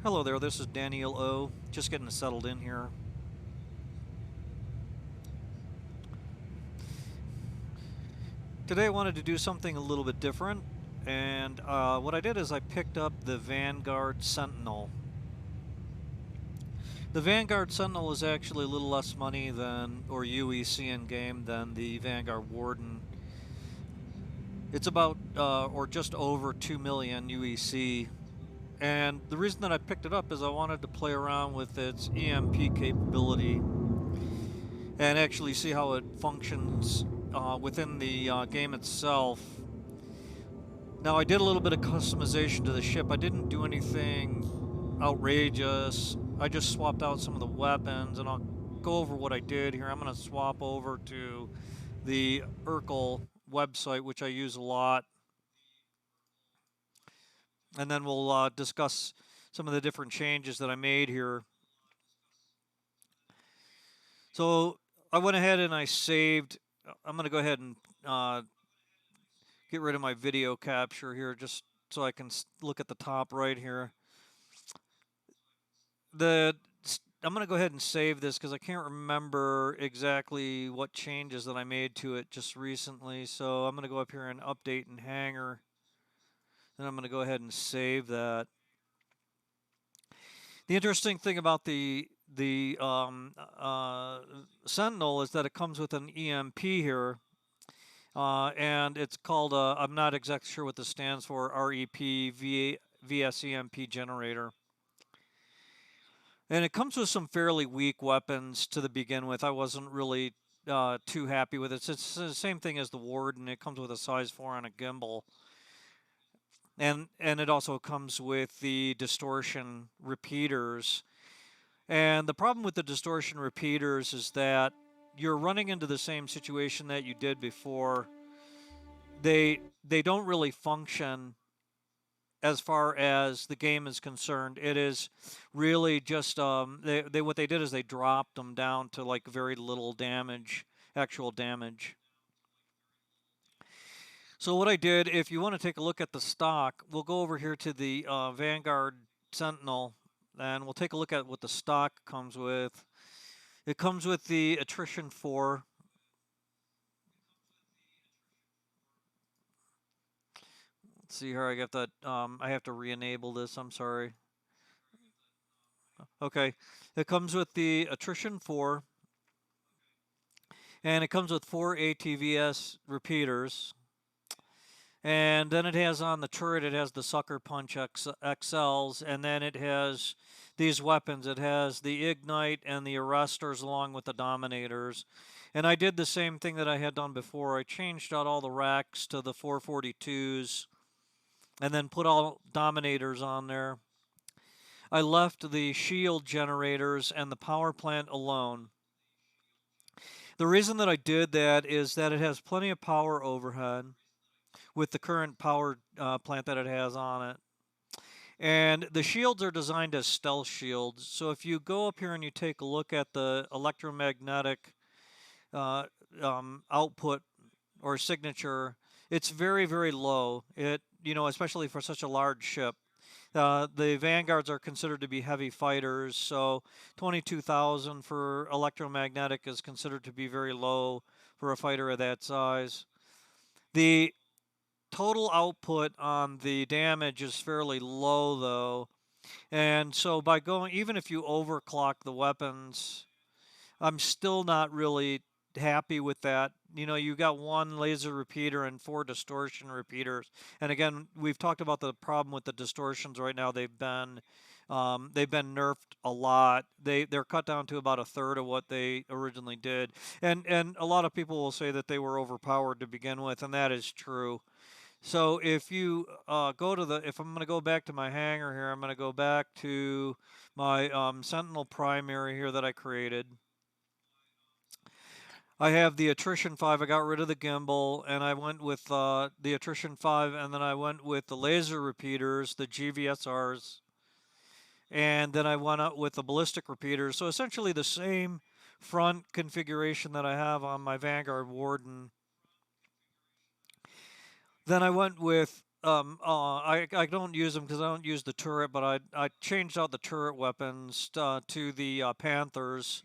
Hello there, this is Daniel O. Just getting settled in here. Today I wanted to do something a little bit different, and what I did is I picked up the Vanguard Sentinel. The Vanguard Sentinel is actually a little less money than, or UEC in game, than the Vanguard Warden. It's about, or just over 2 million UEC. And the reason that I picked it up is I wanted to play around with its EMP capability and actually see how it functions within the game itself. Now, I did a little bit of customization to the ship. I didn't do anything outrageous. I just swapped out some of the weapons, and I'll go over what I did here. I'm going to swap over to the Urkel website, which I use a lot, and then we'll discuss some of the different changes that I made here. So I went ahead and I saved. I'm going to go ahead and get rid of my video capture here just so I can look at the top right here. I'm going to go ahead and save this because I can't remember exactly what changes that I made to it just recently. So I'm going to go up here and update and hangar. And I'm going to go ahead and save that. The interesting thing about the Sentinel is that it comes with an EMP here. And it's called, I'm not exactly sure what this stands for, REP VSEMP generator. And it comes with some fairly weak weapons to begin with. I wasn't really too happy with it. It's the same thing as the Warden. It comes with a size 4 on a gimbal. And it also comes with the distortion repeaters. And the problem with the distortion repeaters is that you're running into the same situation that you did before. They don't really function as far as the game is concerned. It is really just they what they did is they dropped them down to like very little damage, actual damage. So what I did, if you want to take a look at the stock, we'll go over here to the Vanguard Sentinel, and we'll take a look at what the stock comes with. It comes with the attrition 4. Let's see here. I got that. I have to re-enable this. I'm sorry. Okay, it comes with the attrition 4, and it comes with 4 ATVS repeaters. And then it has on the turret, it has the Sucker Punch XLs, and then it has these weapons. It has the Ignite and the Arresters along with the Dominators. And I did the same thing that I had done before. I changed out all the racks to the 442s and then put all Dominators on there. I left the shield generators and the power plant alone. The reason that I did that is that it has plenty of power overhead with the current power plant that it has on it. And the shields are designed as stealth shields. So if you go up here and you take a look at the electromagnetic output or signature, it's very, very low. Especially for such a large ship. The Vanguards are considered to be heavy fighters, so 22,000 for electromagnetic is considered to be very low for a fighter of that size. The total output on the damage is fairly low, though, and so by going, even if you overclock the weapons, I'm still not really happy with that. You got 1 laser repeater and 4 distortion repeaters. And again, we've talked about the problem with the distortions right now. They've been nerfed a lot. They're cut down to about a third of what they originally did. And a lot of people will say that they were overpowered to begin with, and that is true. So if you if I'm going to go back to my hangar here, I'm going to go back to my Sentinel primary here that I created. I have the attrition 5. I got rid of the gimbal, and I went with the attrition 5, and then I went with the laser repeaters, the GVSRs, and then I went out with the ballistic repeaters. So essentially the same front configuration that I have on my Vanguard Warden. Then I went with I don't use them because I don't use the turret, but I changed out the turret weapons to the Panthers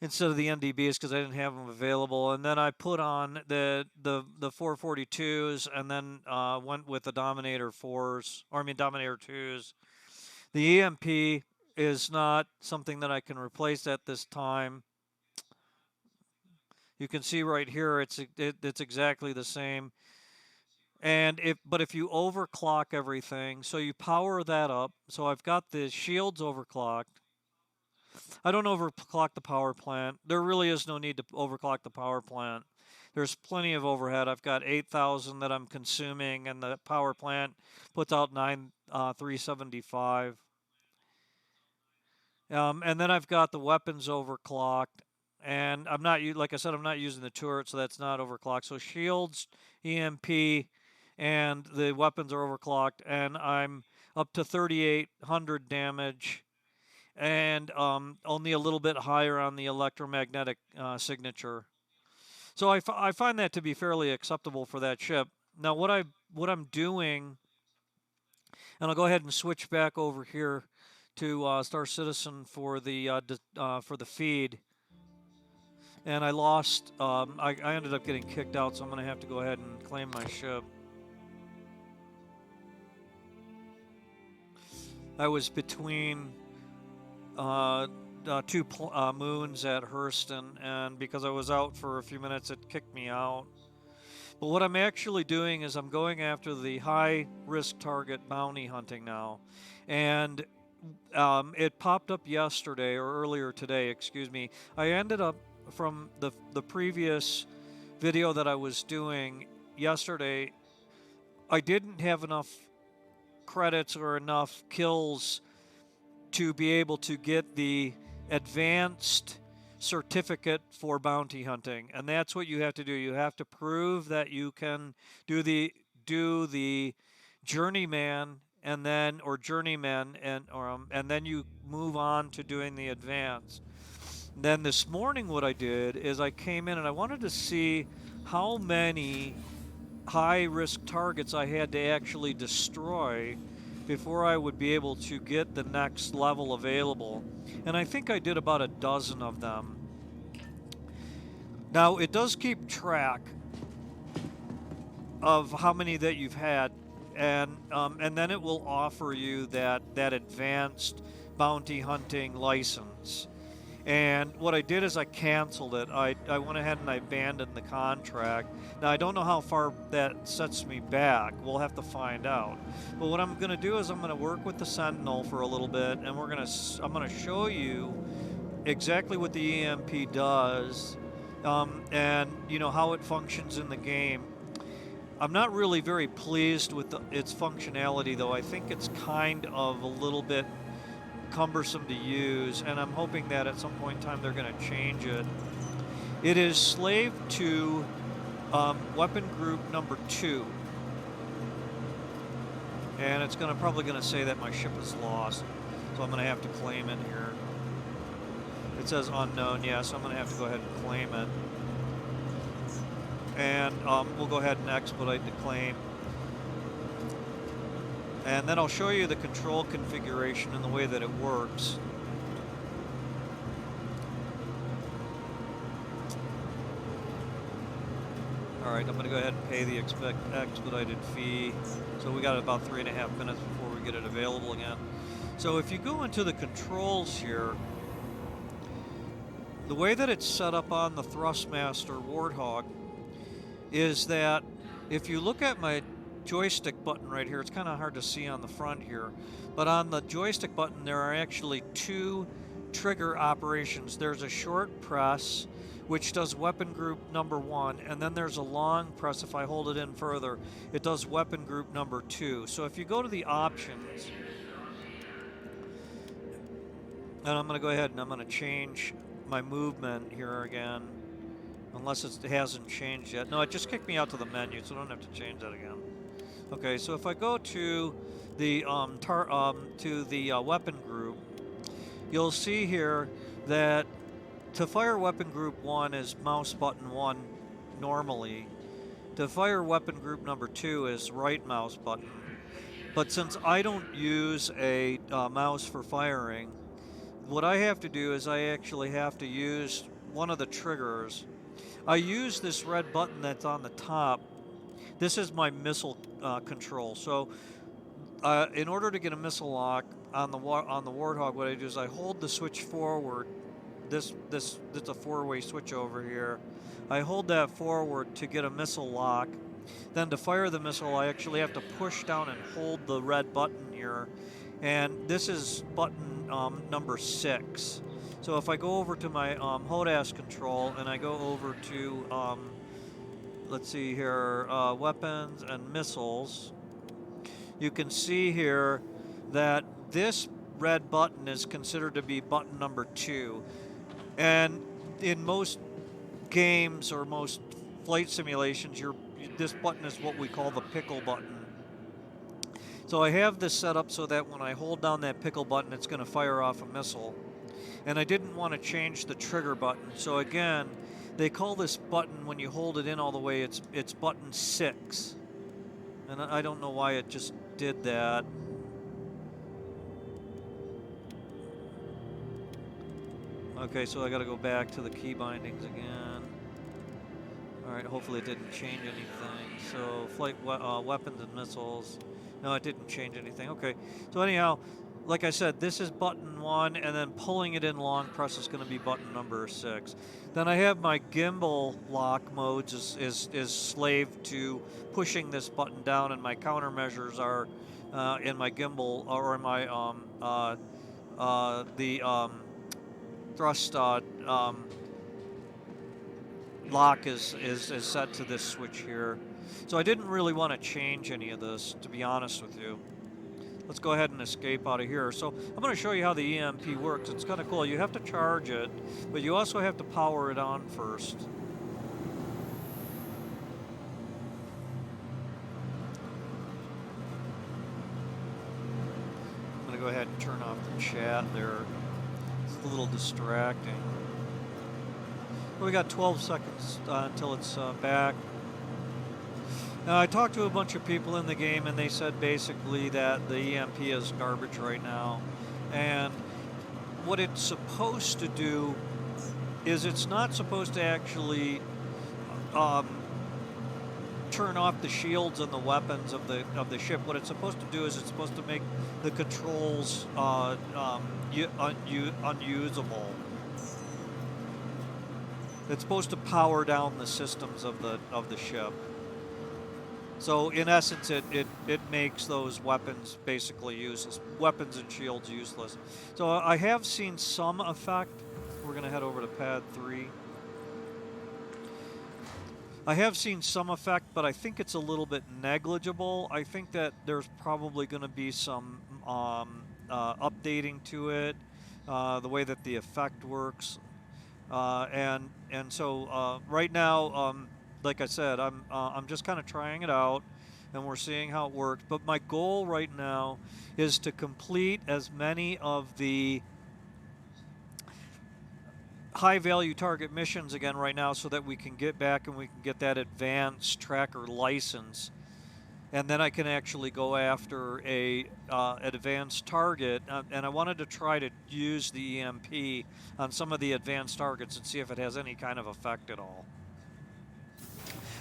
instead of the NDBs because I didn't have them available. And then I put on the 442s, and then went with the Dominator 4s, or I mean Dominator 2s. The EMP is not something that I can replace at this time. You can see right here it's exactly the same. And if you overclock everything, so you power that up. So I've got the shields overclocked. I don't overclock the power plant. There really is no need to overclock the power plant. There's plenty of overhead. I've got 8,000 that I'm consuming, and the power plant puts out 375. And then I've got the weapons overclocked, and I'm not, like I said, I'm not using the turret, so that's not overclocked. So shields, EMP, and the weapons are overclocked, and I'm up to 3,800 damage, and only a little bit higher on the electromagnetic signature. So I find that to be fairly acceptable for that ship. Now what I'm doing, and I'll go ahead and switch back over here to Star Citizen for the feed. And I lost. I ended up getting kicked out, so I'm going to have to go ahead and claim my ship. I was between two moons at Hurston, and because I was out for a few minutes, it kicked me out. But what I'm actually doing is I'm going after the high-risk target bounty hunting now. And it popped up yesterday, or earlier today, excuse me. I ended up, from the previous video that I was doing yesterday, I didn't have enough credits or enough kills to be able to get the advanced certificate for bounty hunting, and that's what you have to do. You have to prove that you can do the journeyman and then journeyman and then you move on to doing the advanced. Then this morning what I did is I came in and I wanted to see how many high risk targets I had to actually destroy before I would be able to get the next level available. And I think I did about a dozen of them. Now it does keep track of how many that you've had, and then it will offer you that advanced bounty hunting license. And what I did is I canceled it. I went ahead and I abandoned the contract. Now I don't know how far that sets me back. We'll have to find out. But what I'm going to do is I'm going to work with the Sentinel for a little bit, and I'm going to show you exactly what the EMP does, and how it functions in the game. I'm not really very pleased with its functionality, though. I think it's kind of a little bit cumbersome to use, and I'm hoping that at some point in time they're going to change it. It is slave to weapon group number 2, and it's probably going to say that my ship is lost, so I'm going to have to claim it here. It says unknown, yeah, so I'm going to have to go ahead and claim it, and we'll go ahead and expedite the claim. And then I'll show you the control configuration and the way that it works. All right, I'm going to go ahead and pay the expedited fee. So we got about 3.5 minutes before we get it available again. So if you go into the controls here, the way that it's set up on the Thrustmaster Warthog is that if you look at my joystick button right here, it's kind of hard to see on the front here, but on the joystick button there are actually 2 trigger operations. There's a short press, which does weapon group number 1, and then there's a long press. If I hold it in further, it does weapon group number 2. So if you go to the options, and I'm going to go ahead and I'm going to change my movement here again, unless it hasn't changed yet. No, it just kicked me out to the menu, so I don't have to change that again. Okay, so if I go to the weapon group, you'll see here that to fire weapon group 1 is mouse button 1 normally. To fire weapon group number 2 is right mouse button. But since I don't use a mouse for firing, what I have to do is I actually have to use one of the triggers. I use this red button that's on the top. This is my missile control. So in order to get a missile lock on the Warthog, what I do is I hold the switch forward. This it's a 4-way switch over here. I hold that forward to get a missile lock. Then to fire the missile, I actually have to push down and hold the red button here. And this is button number 6. So if I go over to my HOTAS control and I go over to, let's see here, weapons and missiles, you can see here that this red button is considered to be button number 2. And in most games or most flight simulations, this button is what we call the pickle button. So I have this set up so that when I hold down that pickle button, it's going to fire off a missile. And I didn't want to change the trigger button. So again, they call this button, when you hold it in all the way, it's button 6. And I don't know why it just did that. Okay, so I got to go back to the key bindings again. All right, hopefully it didn't change anything. So flight weapons and missiles. No, it didn't change anything. Okay, so anyhow, like I said, this is button 1, and then pulling it in long press is going to be button number 6. Then I have my gimbal lock modes is slave to pushing this button down, and my countermeasures are in my gimbal or in my thrust lock is set to this switch here. So I didn't really want to change any of this, to be honest with you. Let's go ahead and escape out of here. So I'm going to show you how the EMP works. It's kind of cool. You have to charge it, but you also have to power it on first. I'm going to go ahead and turn off the chat there. It's a little distracting. We got 12 seconds until it's back. Now, I talked to a bunch of people in the game, and they said basically that the EMP is garbage right now. And what it's supposed to do is it's not supposed to actually turn off the shields and the weapons of the ship. What it's supposed to do is it's supposed to make the controls unusable. It's supposed to power down the systems of the ship. So in essence, it makes those weapons basically useless, weapons and shields useless. So I have seen some effect. We're going to head over to pad 3. I have seen some effect, but I think it's a little bit negligible. I think that there's probably going to be some updating to it, the way that the effect works, and so right now, like I said, I'm just kind of trying it out, and we're seeing how it works. But my goal right now is to complete as many of the high-value target missions again right now, so that we can get back and we can get that advanced tracker license, and then I can actually go after an advanced target. And I wanted to try to use the EMP on some of the advanced targets and see if it has any kind of effect at all.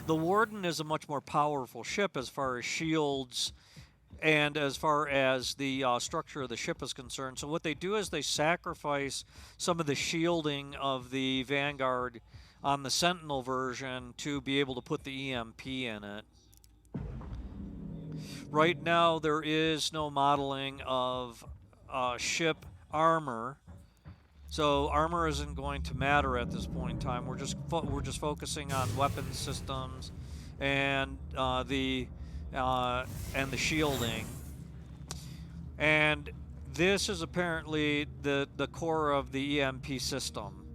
The Warden is a much more powerful ship as far as shields and as far as the structure of the ship is concerned. So what they do is they sacrifice some of the shielding of the Vanguard on the Sentinel version to be able to put the EMP in it. Right now there is no modeling of ship armor. So armor isn't going to matter at this point in time. We're just focusing on weapon systems and the shielding. And this is apparently the core of the EMP system.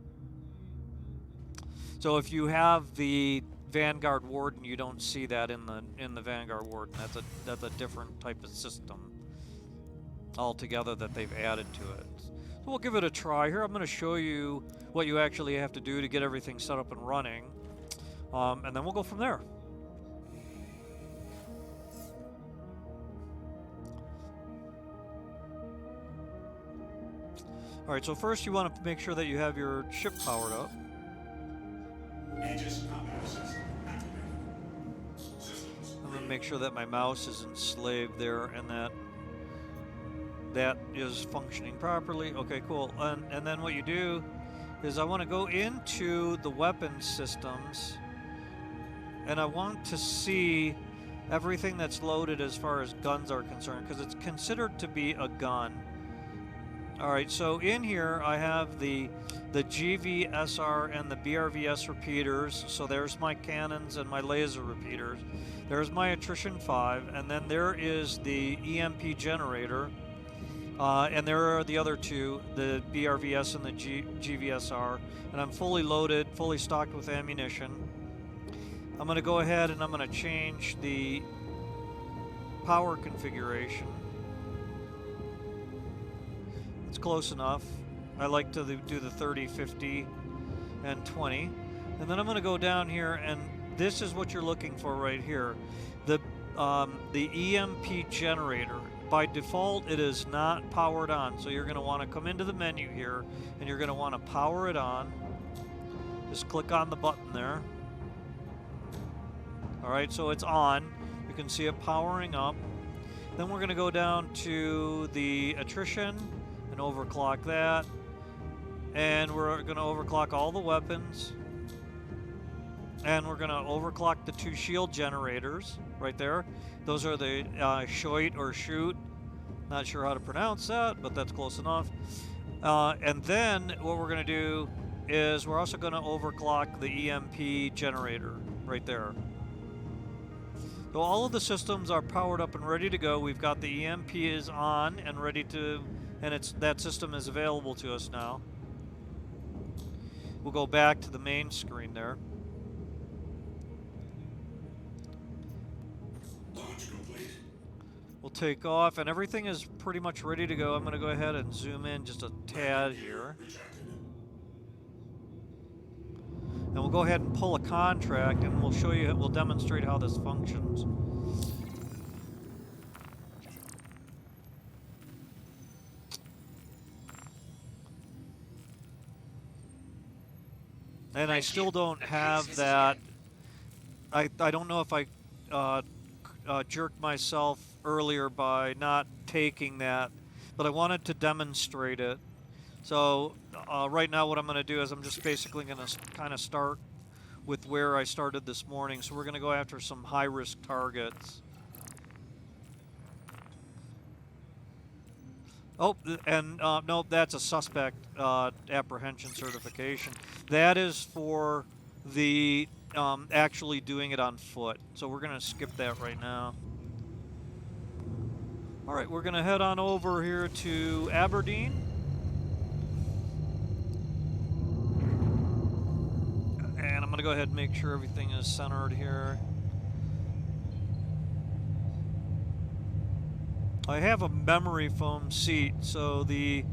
So if you have the Vanguard Warden, you don't see that in the Vanguard Warden. That's a different type of system altogether that they've added to it. So we'll give it a try here. I'm going to show you what you actually have to do to get everything set up and running, and then we'll go from there. Alright, so first you want to make sure that you have your ship powered up. Aegis combat system activated. Systems. I'm going to make sure that my mouse is enslaved there and that is functioning properly. Okay, cool. And then what you do is I want to go into the weapon systems and I want to see everything that's loaded as far as guns are concerned, because it's considered to be a gun. Alright, so in here I have the GVSR and the BRVS repeaters, so there's my cannons and my laser repeaters. There's my attrition 5, and then there is the EMP generator, and there are the other two, the BRVS and the GVSR, and I'm fully loaded, fully stocked with ammunition. I'm going to go ahead and I'm going to change the power configuration. It's close enough. I like to do the 30, 50, and 20. And then I'm going to go down here, and this is what you're looking for right here. The EMP generator. By default, it is not powered on. So you're going to want to come into the menu here, and you're going to want to power it on. Just click on the button there. Alright, so it's on. You can see it powering up. Then we're going to go down to the attrition and overclock that. And we're going to overclock all the weapons. And we're going to overclock the 2 shield generators right there. Those are the Shoit or Shoot. Not sure how to pronounce that, but that's close enough. And then what we're going to do is we're also going to overclock the EMP generator right there. So all of the systems are powered up and ready to go. We've got the EMP is on and ready to, and that system is available to us now. We'll go back to the main screen there. Launch complete. We'll take off, and everything is pretty much ready to go. I'm going to go ahead and zoom in just a tad here. And we'll go ahead and pull a contract, and we'll show you, we'll demonstrate how this functions. And I still don't have that. I don't know if I jerked myself earlier by not taking that, but I wanted to demonstrate it. So right now what I'm going to do is I'm just basically going to kind of start with where I started this morning. So we're going to go after some high-risk targets. Oh, and nope, that's a suspect apprehension certification. That is for the actually doing it on foot. So we're going to skip that right now. All right, we're going to head on over here to Aberdeen. And I'm going to go ahead and make sure everything is centered here. I have a memory foam seat, so the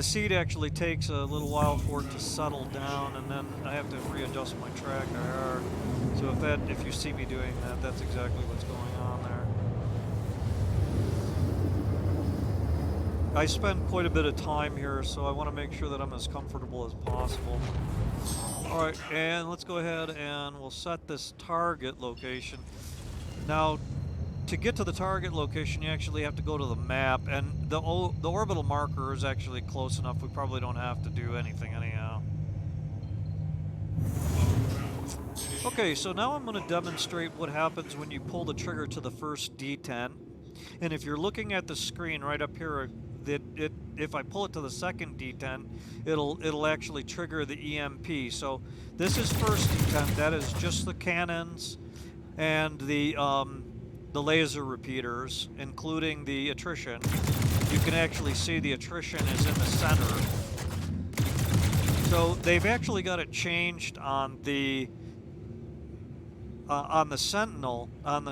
seat actually takes a little while for it to settle down, and then I have to readjust my track IR. So if you see me doing that, that's exactly what's going on there. I spend quite a bit of time here, so I want to make sure that I'm as comfortable as possible. Alright, and let's go ahead and we'll set this target location. Now, to get to the target location, you actually have to go to the map, and the orbital marker is actually close enough. We probably don't have to do anything anyhow. Okay, so now I'm going to demonstrate what happens when you pull the trigger to the first D10. And if you're looking at the screen right up here, if I pull it to the second D10, it'll actually trigger the EMP. So this is first D10. That is just the cannons and the laser repeaters, including the attrition. You can actually see the attrition is in the center. So they've actually got it changed on the Sentinel. On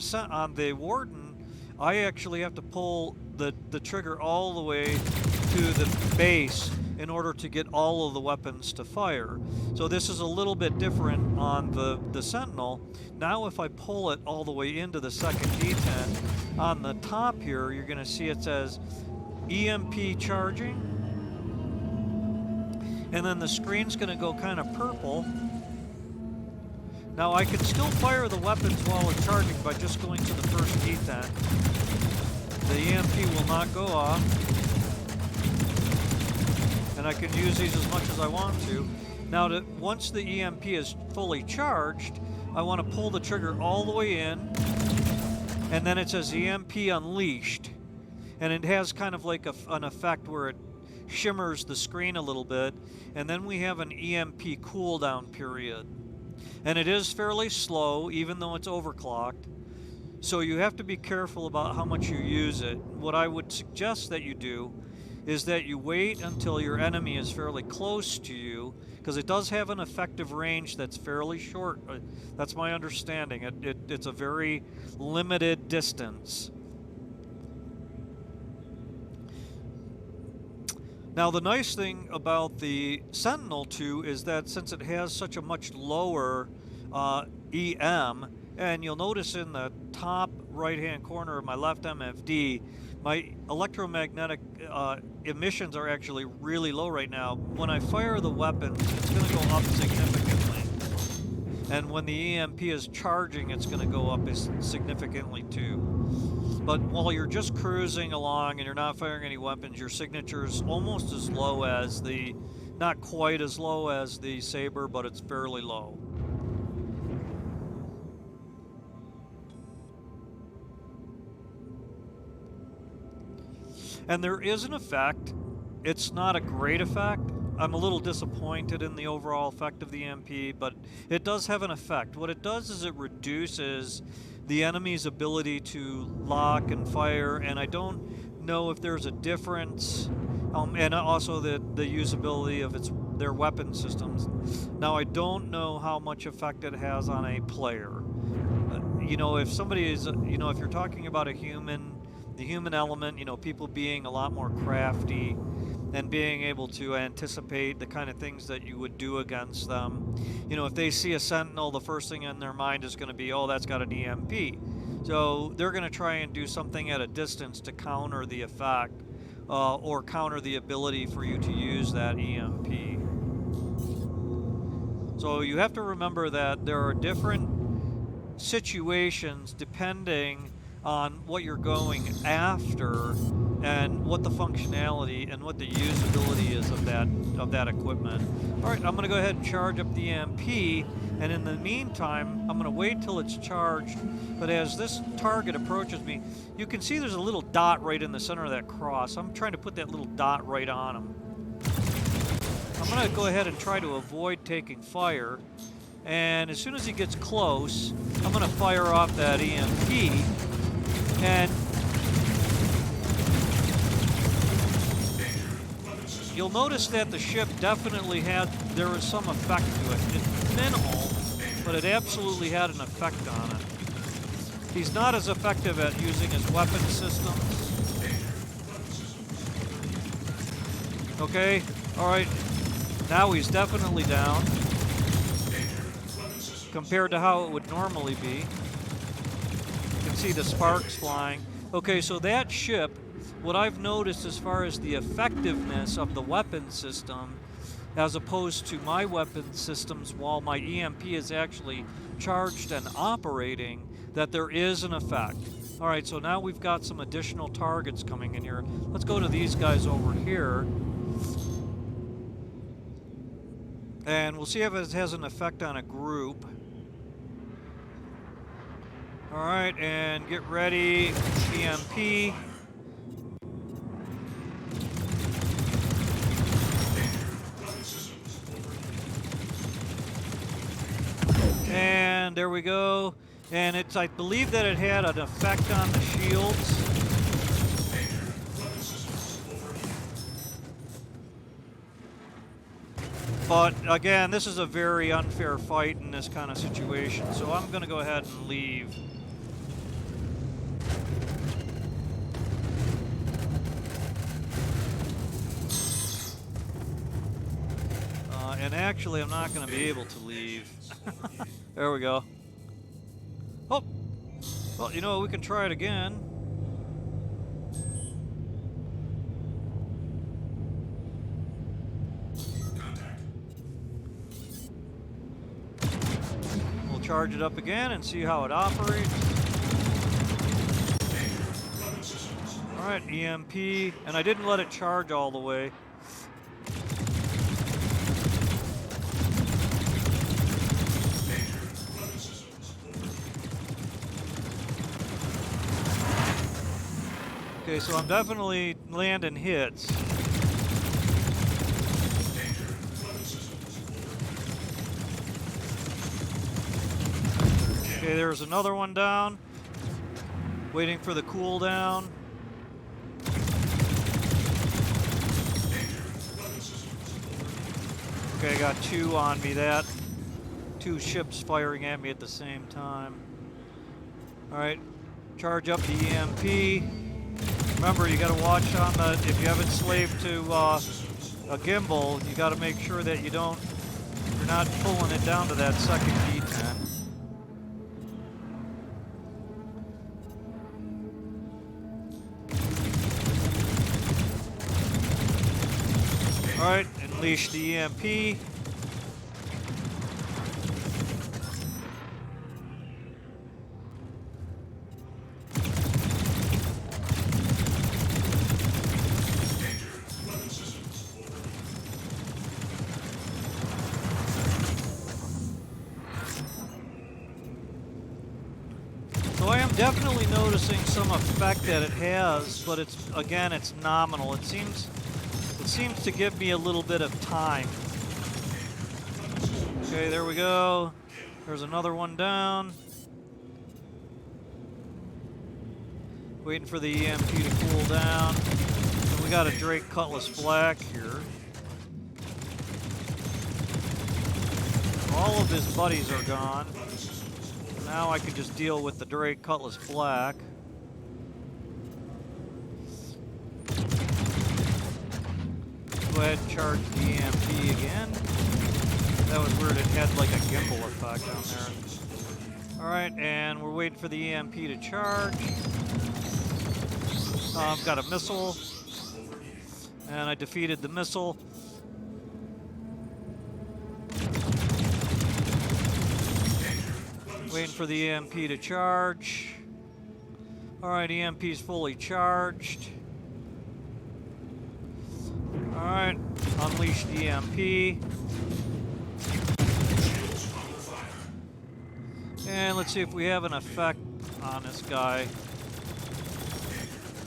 the Warden, I actually have to pull the trigger all the way to the base in order to get all of the weapons to fire. So this is a little bit different on the Sentinel. Now if I pull it all the way into the second D10, on the top here you're going to see it says EMP charging, and then the screen's going to go kind of purple. Now I can still fire the weapons while it's charging by just going to the first detent. The EMP will not go off. And I can use these as much as I want to. Now, once the EMP is fully charged, I want to pull the trigger all the way in, and then it says EMP unleashed. And it has kind of like an effect where it shimmers the screen a little bit, and then we have an EMP cooldown period. And it is fairly slow, even though it's overclocked. So you have to be careful about how much you use it. What I would suggest that you do is that you wait until your enemy is fairly close to you, because it does have an effective range that's fairly short. That's my understanding. It's a very limited distance. Now, the nice thing about the Sentinel 2 is that since it has such a much lower EM, and you'll notice in the top right-hand corner of my left MFD, my electromagnetic emissions are actually really low right now. When I fire the weapons, it's going to go up significantly. And when the EMP is charging, it's going to go up significantly too. But while you're just cruising along and you're not firing any weapons, your signature is almost as low as the, not quite as low as the Saber, but it's fairly low. And there is an effect. It's not a great effect. I'm a little disappointed in the overall effect of the EMP, but it does have an effect. What it does is it reduces the enemy's ability to lock and fire, and I don't know if there's a difference, and also the usability of their weapon systems. Now, I don't know how much effect it has on a player. You know, if somebody is, you know, if you're talking about a human, the human element, you know, people being a lot more crafty and being able to anticipate the kind of things that you would do against them. You know, if they see a Sentinel, the first thing in their mind is going to be, oh, that's got an EMP. So they're going to try and do something at a distance to counter the effect or counter the ability for you to use that EMP. So you have to remember that there are different situations depending on what you're going after and what the functionality and what the usability is of that equipment. All right, I'm going to go ahead and charge up the EMP, and in the meantime, I'm going to wait till it's charged. But as this target approaches me, you can see there's a little dot right in the center of that cross. I'm trying to put that little dot right on him. I'm going to go ahead and try to avoid taking fire, and as soon as he gets close, I'm going to fire off that EMP. And you'll notice that the ship definitely there was some effect to it. It's minimal, but it absolutely had an effect on it. He's not as effective at using his weapon systems. Okay, all right, now he's definitely down compared to how it would normally be. See the sparks flying. Okay, so that ship, what I've noticed as far as the effectiveness of the weapon system as opposed to my weapon systems while my EMP is actually charged and operating, that there is an effect. All right, so now we've got some additional targets coming in here. Let's go to these guys over here. And we'll see if it has an effect on a group. All right, and get ready, EMP. And there we go. And it's, I believe that it had an effect on the shields. But again, this is a very unfair fight in this kind of situation, so I'm going to go ahead and leave. And actually, I'm not going to be able to leave. There we go. Oh! Well, you know, we can try it again. Contact charge it up again and see how it operates. Alright, EMP, and I didn't let it charge all the way. Okay, so I'm definitely landing hits. Okay, there's another one down. Waiting for the cooldown. Okay, I got two on me. That two ships firing at me at the same time. Alright, charge up the EMP. Remember, you gotta watch on the, if you haven't slaved to a gimbal, you gotta make sure that you're not pulling it down to that second D10. Alright, unleash the EMP. So I am definitely noticing some effect that it has, but it's, again, it's nominal. It seems to give me a little bit of time. Okay, there we go. There's another one down. Waiting for the EMP to cool down. And we got a Drake Cutlass Black here. All of his buddies are gone. Now I can just deal with the Drake Cutlass Black. Go ahead and charge the EMP again. That was weird, it had like a gimbal effect on there. Alright, and we're waiting for the EMP to charge. Got a missile. And I defeated the missile. Waiting for the EMP to charge. Alright, EMP's fully charged. Alright, unleash the EMP. And let's see if we have an effect on this guy.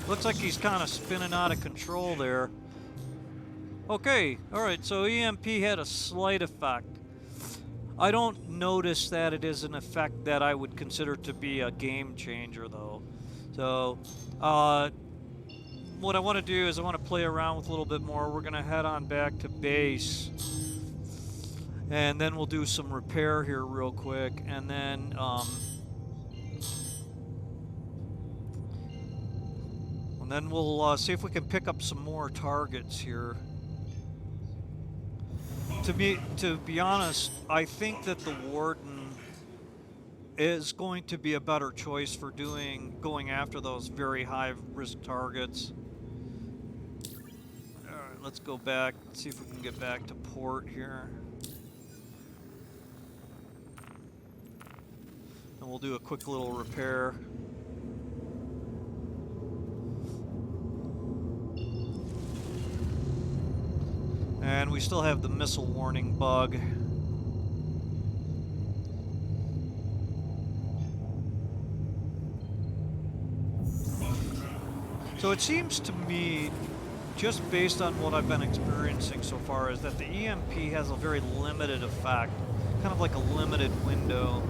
Looks like he's kind of spinning out of control there. Okay, alright, so EMP had a slight effect. I don't notice that it is an effect that I would consider to be a game changer, though. So, what I want to do is I want to play around with a little bit more. We're going to head on back to base. And then we'll do some repair here real quick. And then, we'll see if we can pick up some more targets here. To be honest, I think that the Warden is going to be a better choice for going after those very high risk targets. Alright, let's go back, see if we can get back to port here. And we'll do a quick little repair. And we still have the missile warning bug. So it seems to me, just based on what I've been experiencing so far, is that the EMP has a very limited effect. Kind of like a limited window.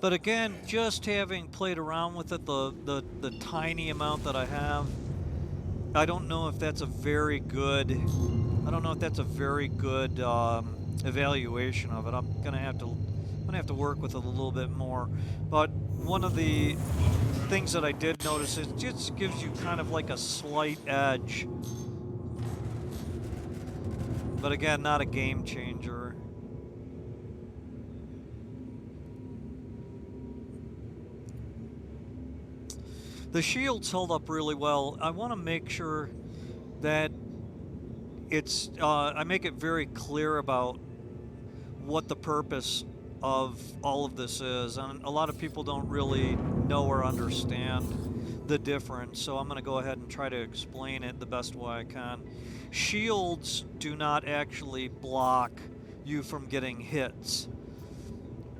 But again, just having played around with it, the tiny amount that I have, I don't know if that's a very good, evaluation of it. I'm gonna have to work with it a little bit more. But one of the things that I did notice is it just gives you kind of like a slight edge. But again, not a game changer. The shields held up really well. I want to make sure that it's I make it very clear about what the purpose of all of this is, and a lot of people don't really know or understand the difference, so I'm going to go ahead and try to explain it the best way I can. Shields do not actually block you from getting hits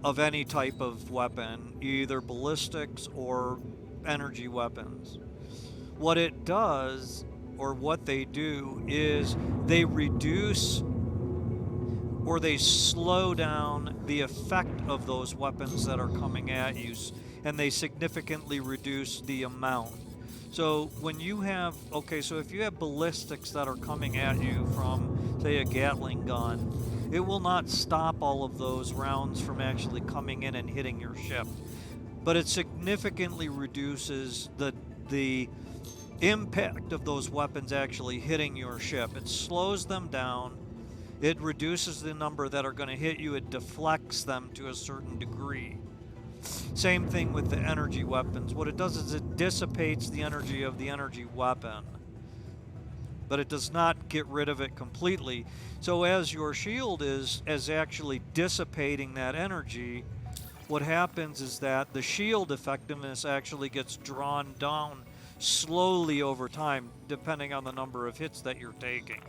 of any type of weapon, either ballistics or energy weapons. What it does, or what they do, is they reduce or they slow down the effect of those weapons that are coming at you, and they significantly reduce the amount. So when you have, okay, so if you have ballistics that are coming at you from, say, a Gatling gun, it will not stop all of those rounds from actually coming in and hitting your ship. But it significantly reduces the impact of those weapons actually hitting your ship. It slows them down. It reduces the number that are going to hit you. It deflects them to a certain degree. Same thing with the energy weapons. What it does is it dissipates the energy of the energy weapon, but it does not get rid of it completely. So as your shield is actually dissipating that energy, what happens is that the shield effectiveness actually gets drawn down slowly over time, depending on the number of hits that you're taking.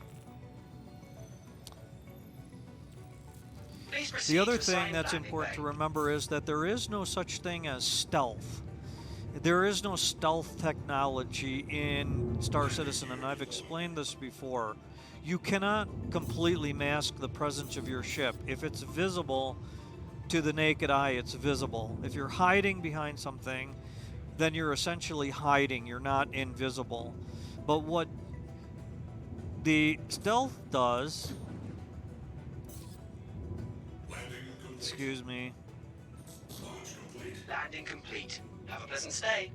The other thing that's important to remember is that there is no such thing as stealth. There is no stealth technology in Star Citizen, and I've explained this before. You cannot completely mask the presence of your ship. If it's visible to the naked eye, it's visible. If you're hiding behind something, then you're essentially hiding. You're not invisible. But what the stealth does... Excuse me. Launch complete. Landing complete. Have a pleasant stay.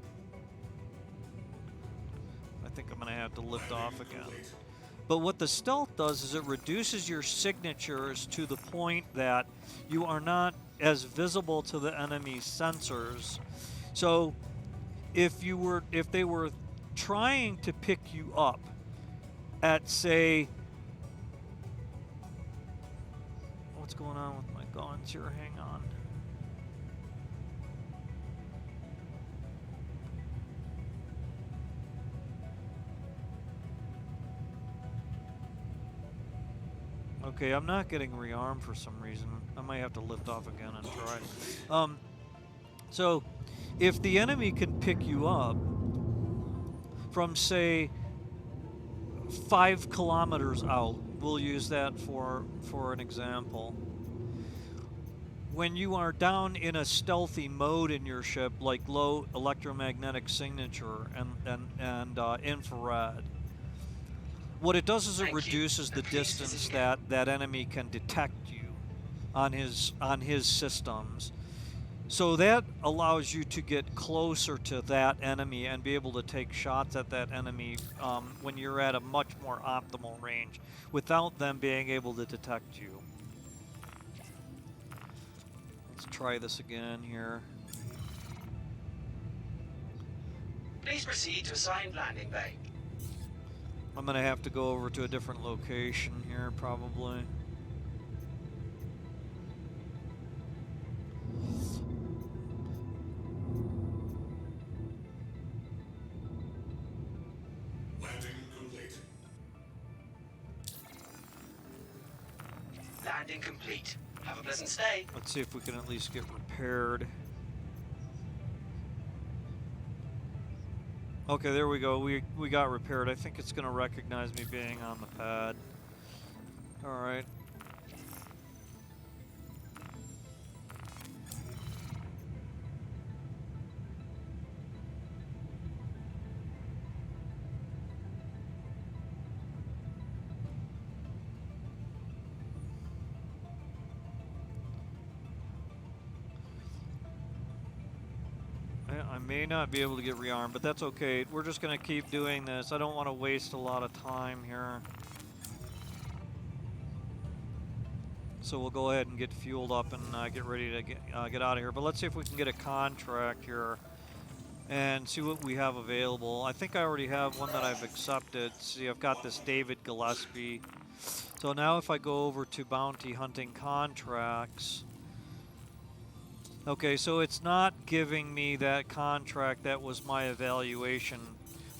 I think I'm going to have to lift off again. But what the stealth does is it reduces your signatures to the point that you are not as visible to the enemy sensors. So if they were trying to pick you up at, say, what's going on with my guns here? Hang on. Okay, I'm not getting rearmed for some reason. I might have to lift off again and try. So, if the enemy can pick you up from, say, 5 kilometers out, we'll use that for an example. When you are down in a stealthy mode in your ship, like low electromagnetic signature and infrared, what it does is it reduces the distance that enemy can detect you on his systems. So that allows you to get closer to that enemy and be able to take shots at that enemy when you're at a much more optimal range without them being able to detect you. Let's try this again here. Please proceed to assigned landing bay. I'm going to have to go over to a different location here, probably. Landing complete. Landing complete. Have a pleasant stay. Let's see if we can at least get repaired. Okay, there we go. We got repaired. I think it's going to recognize me being on the pad. Alright. I may not be able to get rearmed, but that's okay. We're just going to keep doing this. I don't want to waste a lot of time here. So we'll go ahead and get fueled up and get ready to get out of here. But let's see if we can get a contract here. and see what we have available. I think I already have one that I've accepted. See, I've got this David Gillespie. So now if I go over to bounty hunting contracts, okay, so it's not giving me that contract that was my evaluation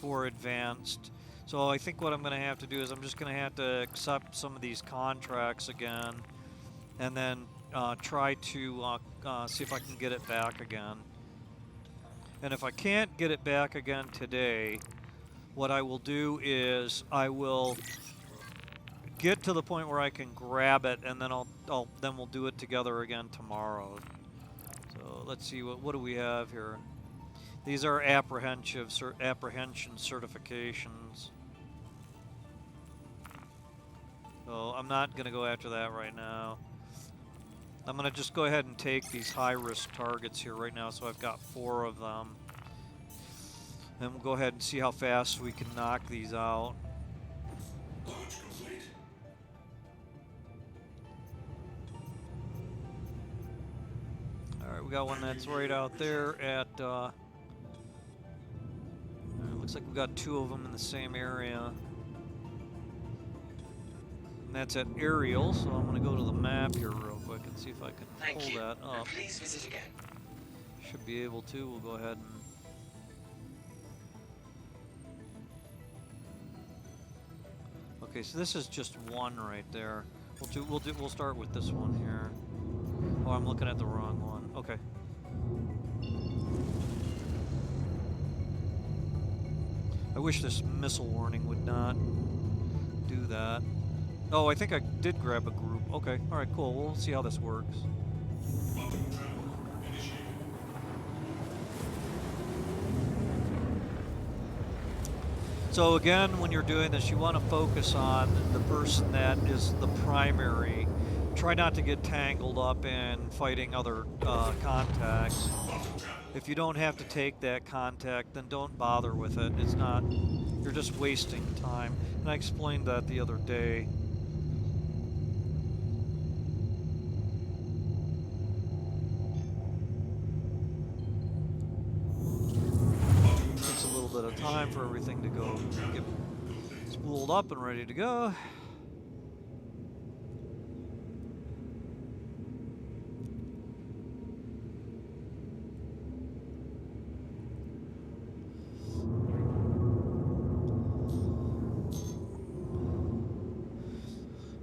for advanced. So I think what I'm going to have to do is I'm just going to have to accept some of these contracts again, and then try to see if I can get it back again. And if I can't get it back again today, what I will do is I will get to the point where I can grab it, and then then we'll do it together again tomorrow. So let's see, what do we have here? These are apprehension certifications. So I'm not going to go after that right now. I'm going to just go ahead and take these high-risk targets here right now, so I've got 4 of them. And we'll go ahead and see how fast we can knock these out. Launch complete. Alright, we got one that's right out there at... looks like we got 2 of them in the same area. And that's at Aerial, so I'm going to go to the map here real quick and see if I can pull that up. Please visit again. Should be able to. We'll go ahead and... Okay, so this is just one right there. We'll start with this one here. Oh, I'm looking at the wrong one. Okay. I wish this missile warning would not do that. Oh, I think I did grab a group. Okay, alright, cool. We'll see how this works. Bumping travel initiated. So again, when you're doing this, you want to focus on the person that is the primary. Try not to get tangled up in fighting other contacts. If you don't have to take that contact, then don't bother with it. It's not... You're just wasting time. And I explained that the other day. Takes a little bit of time for everything to go get spooled up and ready to go.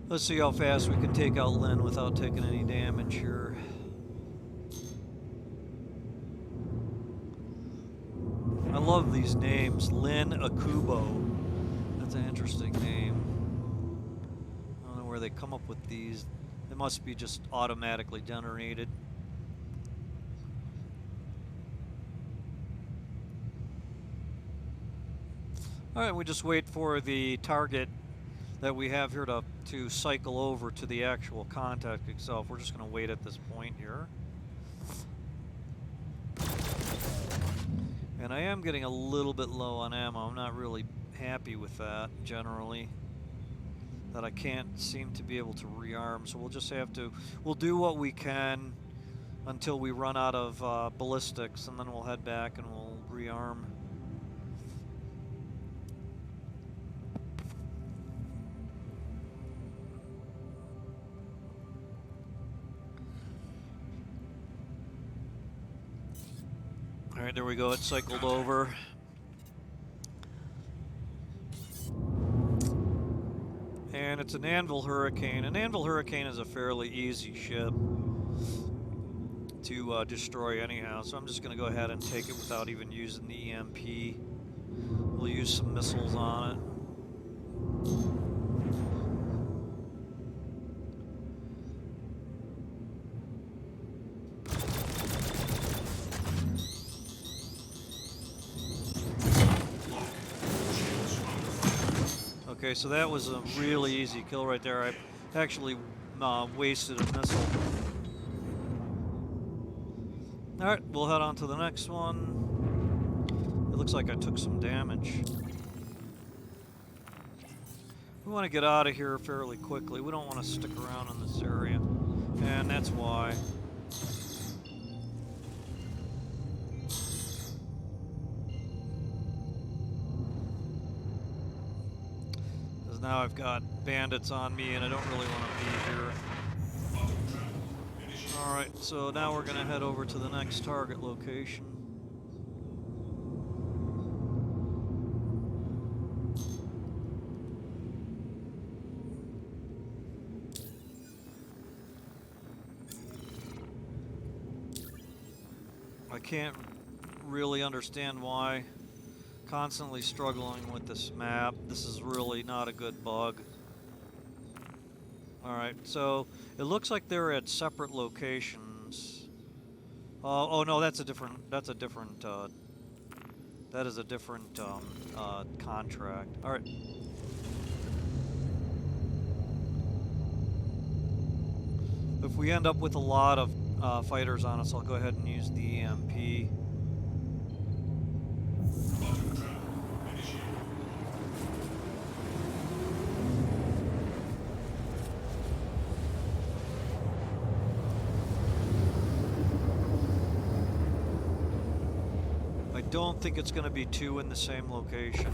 Let's see how fast we can take out Lynn without taking any damage here. I love these names. Lynn Akubo. That's an interesting name. I don't know where they come up with these. They must be just automatically generated. Alright, we just wait for the target that we have here to cycle over to the actual contact itself. We're just going to wait at this point here. And I am getting a little bit low on ammo. I'm not really happy with that, generally. That I can't seem to be able to rearm, so we'll just have to... We'll do what we can until we run out of ballistics, and then we'll head back and we'll rearm. Alright, there we go, it cycled over. And it's an Anvil Hurricane. An Anvil Hurricane is a fairly easy ship to destroy anyhow, so I'm just going to go ahead and take it without even using the EMP. We'll use some missiles on it. Okay, so that was a really easy kill right there. I actually wasted a missile. Alright, we'll head on to the next one. It looks like I took some damage. We want to get out of here fairly quickly. We don't want to stick around in this area. And that's why. Because now I've got bandits on me and I don't really want to be here. Alright, so now we're going to head over to the next target location. I can't really understand why. Constantly struggling with this map. This is really not a good bug. Alright, so it looks like they're at separate locations. Oh no, that is a different, contract. Alright. If we end up with a lot of fighters on us, I'll go ahead and use the EMP. I don't think it's going to be two in the same location.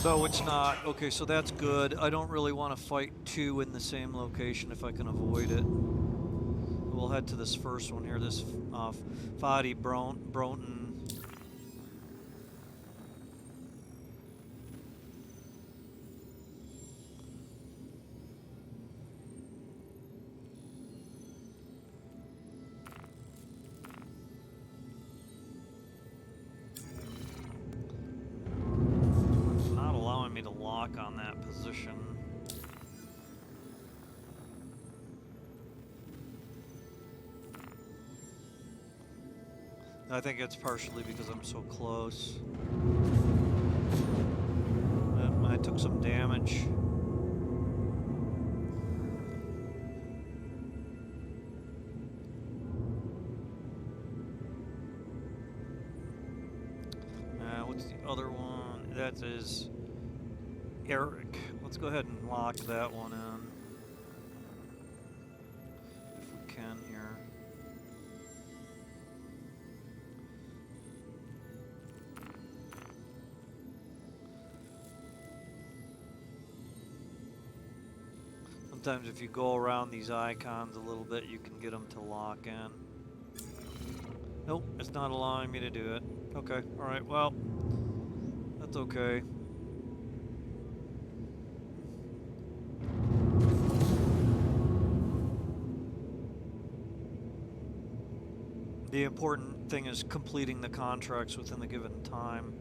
No, it's not. Okay, so that's good. I don't really want to fight two in the same location if I can avoid it. We'll head to this first one here, this Fadi Broughton. Not allowing me to lock on that position. I think it's partially because I'm so close. I took some damage. What's the other one? That is Eric. Let's go ahead and lock that one in. If we can here. Sometimes if you go around these icons a little bit, you can get them to lock in. Nope, it's not allowing me to do it. Okay, alright, well, that's okay. The important thing is completing the contracts within the given time.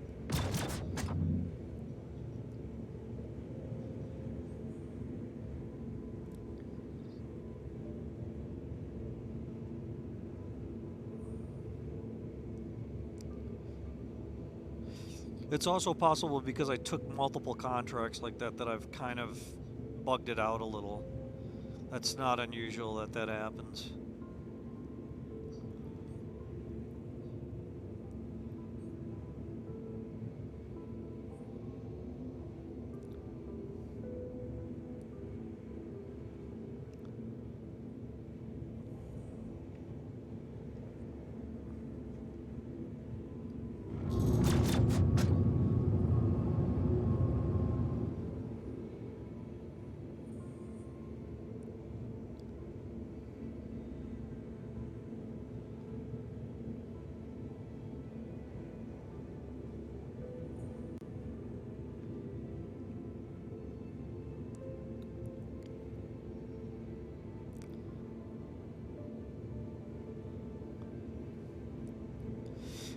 It's also possible because I took multiple contracts like that I've kind of bugged it out a little. That's not unusual that that happens.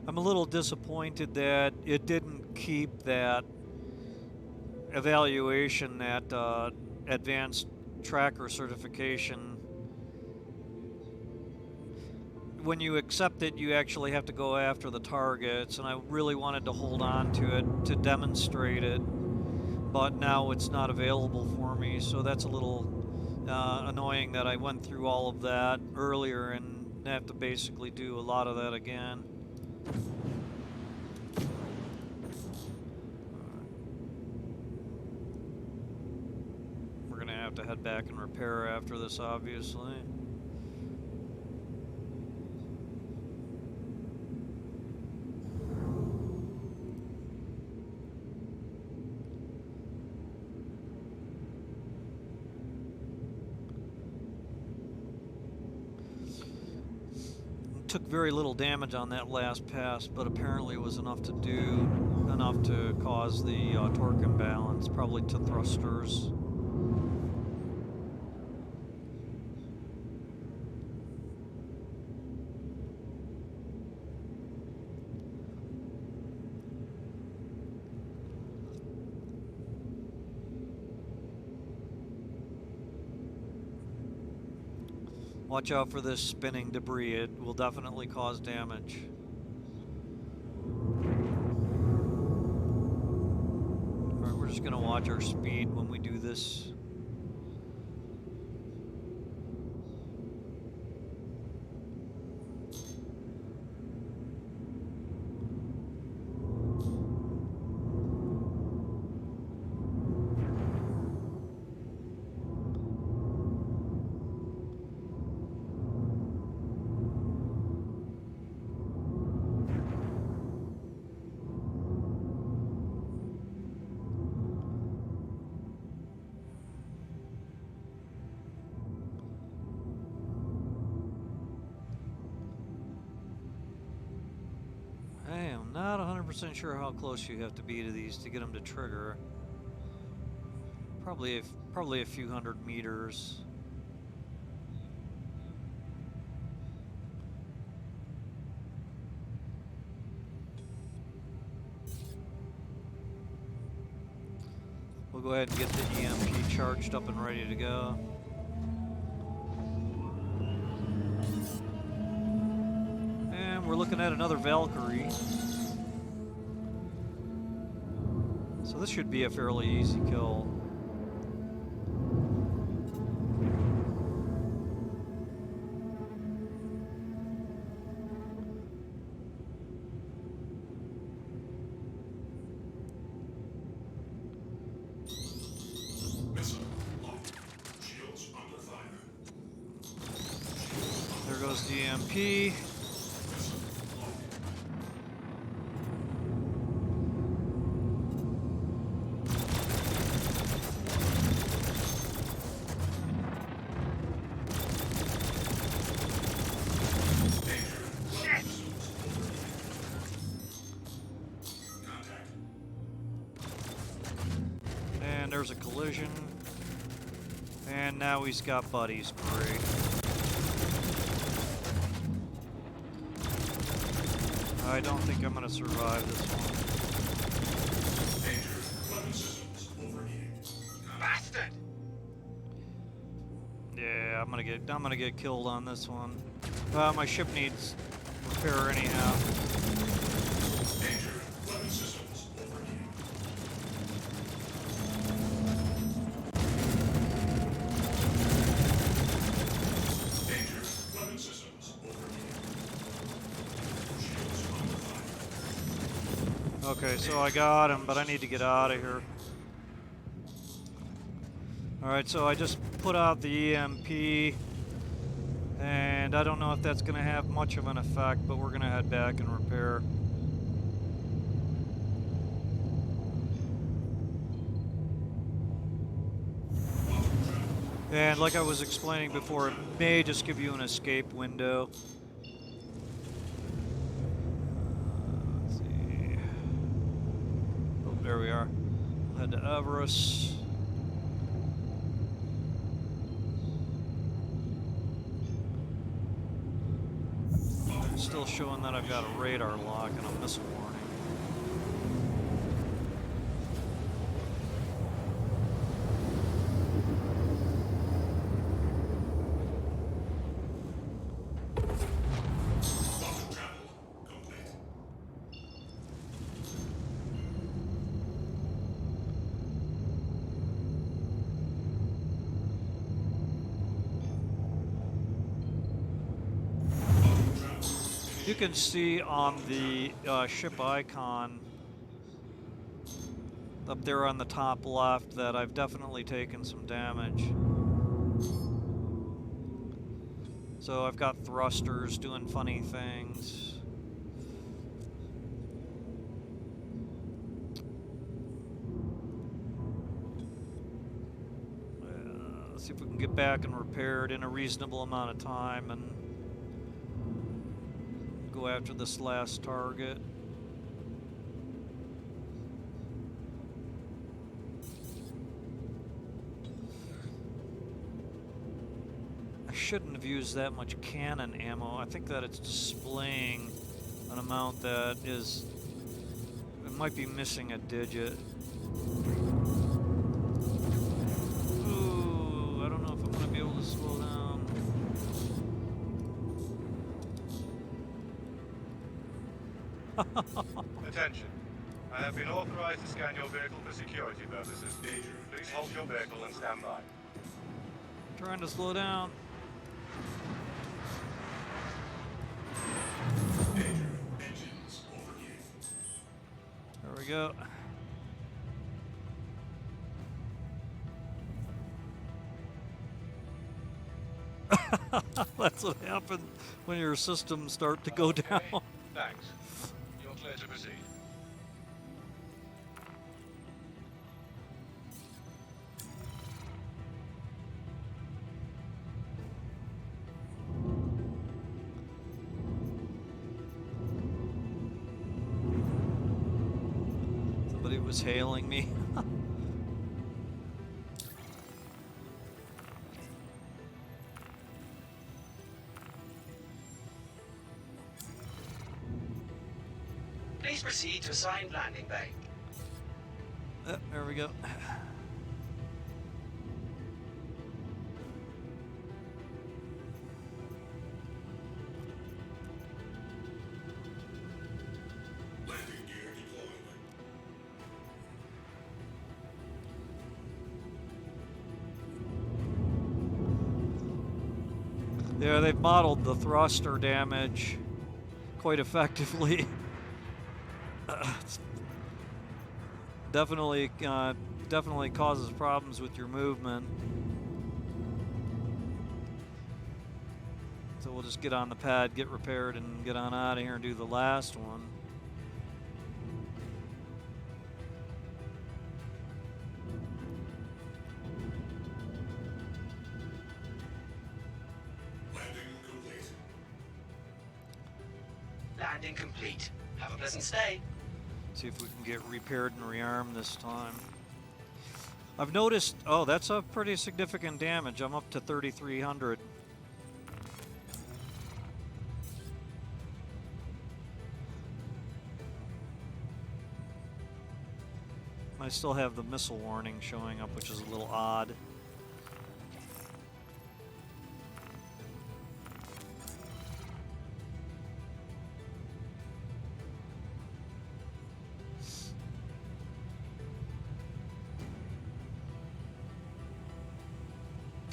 I'm a little disappointed that it didn't keep that evaluation, that advanced tracker certification. When you accept it, you actually have to go after the targets, and I really wanted to hold on to it to demonstrate it, but now it's not available for me, so that's a little annoying that I went through all of that earlier and have to basically do a lot of that again. We're gonna have to head back and repair after this, obviously. took very little damage on that last pass, but apparently it was enough to cause the torque imbalance, probably to thrusters. Watch out for this spinning debris. It will definitely cause damage. Alright, we're just going to watch our speed when we do this. I am not 100% sure how close you have to be to these to get them to trigger. Probably a few hundred meters. We'll go ahead and get the EMP charged up and ready to go. And we're looking at another Valkyrie. So this should be a fairly easy kill. Missile locked. Shields under fire. There goes the EMP. Missile locked. And there's a collision. And now he's got buddies. Great. I don't think I'm going to survive this one. Danger. Weapon systems overheating. Bastard! Yeah, I'm gonna get killed on this one. My ship needs repair anyhow. Danger. Weapon systems overheating. Danger. Weapon systems overheating. Shields under fire. Okay, so I got him, but I need to get out of here. Alright, so I just put out the EMP, and I don't know if that's going to have much of an effect, but we're going to head back and repair. And like I was explaining before, it may just give you an escape window. Let's see. Oh, there we are. We'll head to Everest. Still showing that I've got a radar lock and a missile warning. Bottom travel complete. You can see on the ship icon up there on the top left that I've definitely taken some damage. So I've got thrusters doing funny things. Let's see if we can get back and repair it in a reasonable amount of time. And go after this last target. I shouldn't have used that much cannon ammo. I think that it's displaying an amount that is... It might be missing a digit. Ooh, I don't know if I'm going to be able to slow down. Attention. I have been authorized to scan your vehicle for security purposes. Please hold your vehicle and stand by. Trying to slow down. Engines overheating. There we go. That's what happens when your systems start to go down. Thanks. You're clear to proceed. Somebody was hailing me. Please proceed to assigned landing bay. There we go. Landing gear deployed. Yeah, they've modeled the thruster damage quite effectively. It's definitely causes problems with your movement. So we'll just get on the pad, get repaired, and get on out of here and do the last one. Landing complete. Landing complete. Have a pleasant stay. See if we can get repaired and rearmed this time. I've noticed, oh, that's a pretty significant damage. I'm up to 3,300. I still have the missile warning showing up, which is a little odd.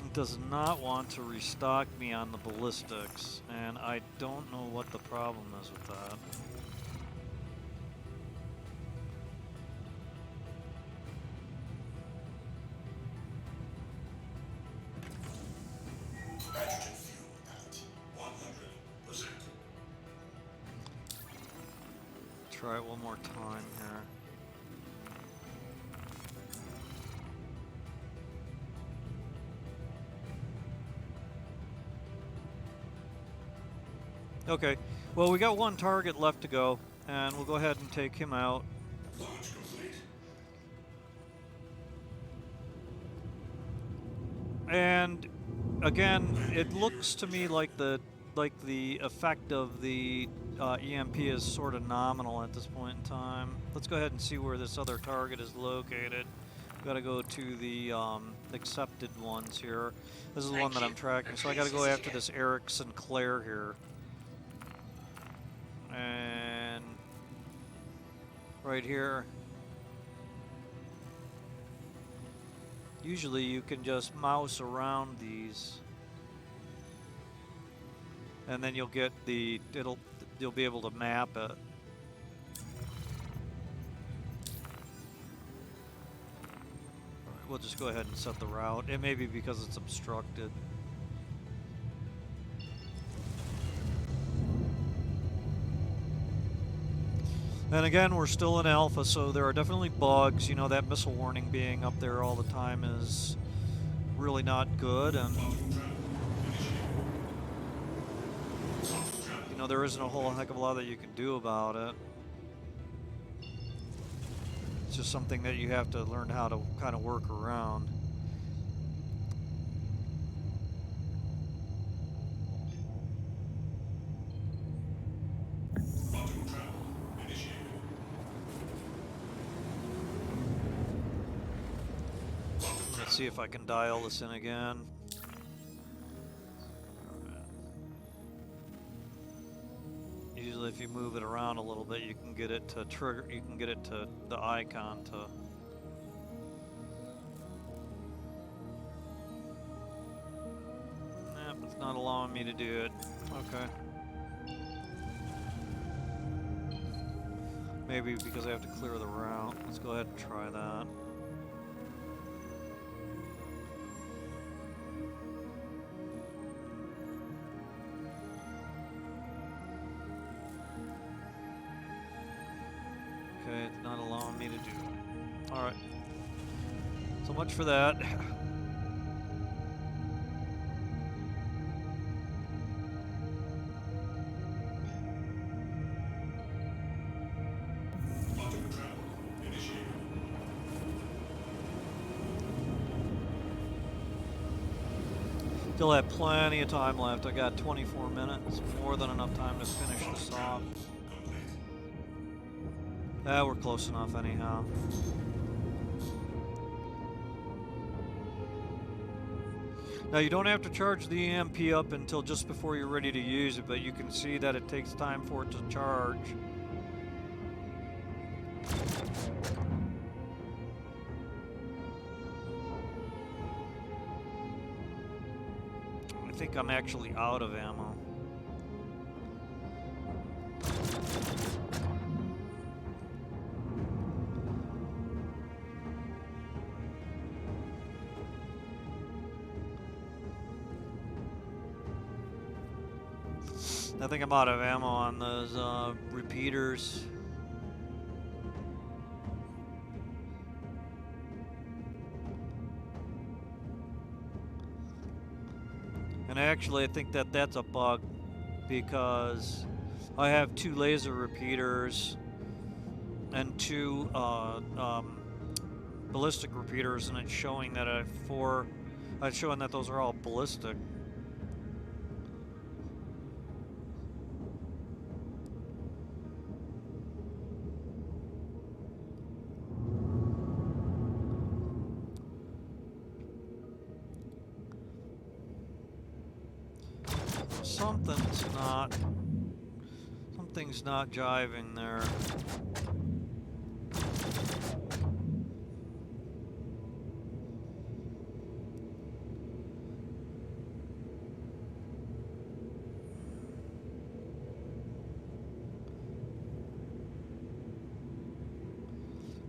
It does not want to restock me on the ballistics, and I don't know what the problem is with that. Hydrogen fuel at 100%. Try it one more time here. Okay, well, we got one target left to go, and we'll go ahead and take him out. Launch complete. And again, it looks to me like the effect of the EMP is sort of nominal at this point in time. Let's go ahead and see where this other target is located. We've got to go to the accepted ones here. This is the one that I'm tracking, so I got to go after this Eric Sinclair here. And right here. Usually you can just mouse around these, and then you'll get you'll be able to map it. Alright, we'll just go ahead and set the route. It may be because it's obstructed. And again, we're still in alpha, so there are definitely bugs. You know, that missile warning being up there all the time is really not good. And you know, there isn't a whole heck of a lot that you can do about it. It's just something that you have to learn how to kind of work around. Let's see if I can dial this in again. Usually if you move it around a little bit, you can get it to trigger, you can get it to the icon to... Nope, it's not allowing me to do it. Okay. Maybe because I have to clear the route. Let's go ahead and try that. Okay, it's not allowing me to do it. Alright. So much for that. Still have plenty of time left. I got 24 minutes, more than enough time to finish this off. We're close enough anyhow. Now you don't have to charge the EMP up until just before you're ready to use it, but you can see that it takes time for it to charge. I think I'm actually out of ammo. I think I'm out of ammo on those repeaters. And actually I think that that's a bug because I have 2 laser repeaters and 2 ballistic repeaters, and it's showing that I have 4. It's showing that those are all ballistic. Something's not jiving there.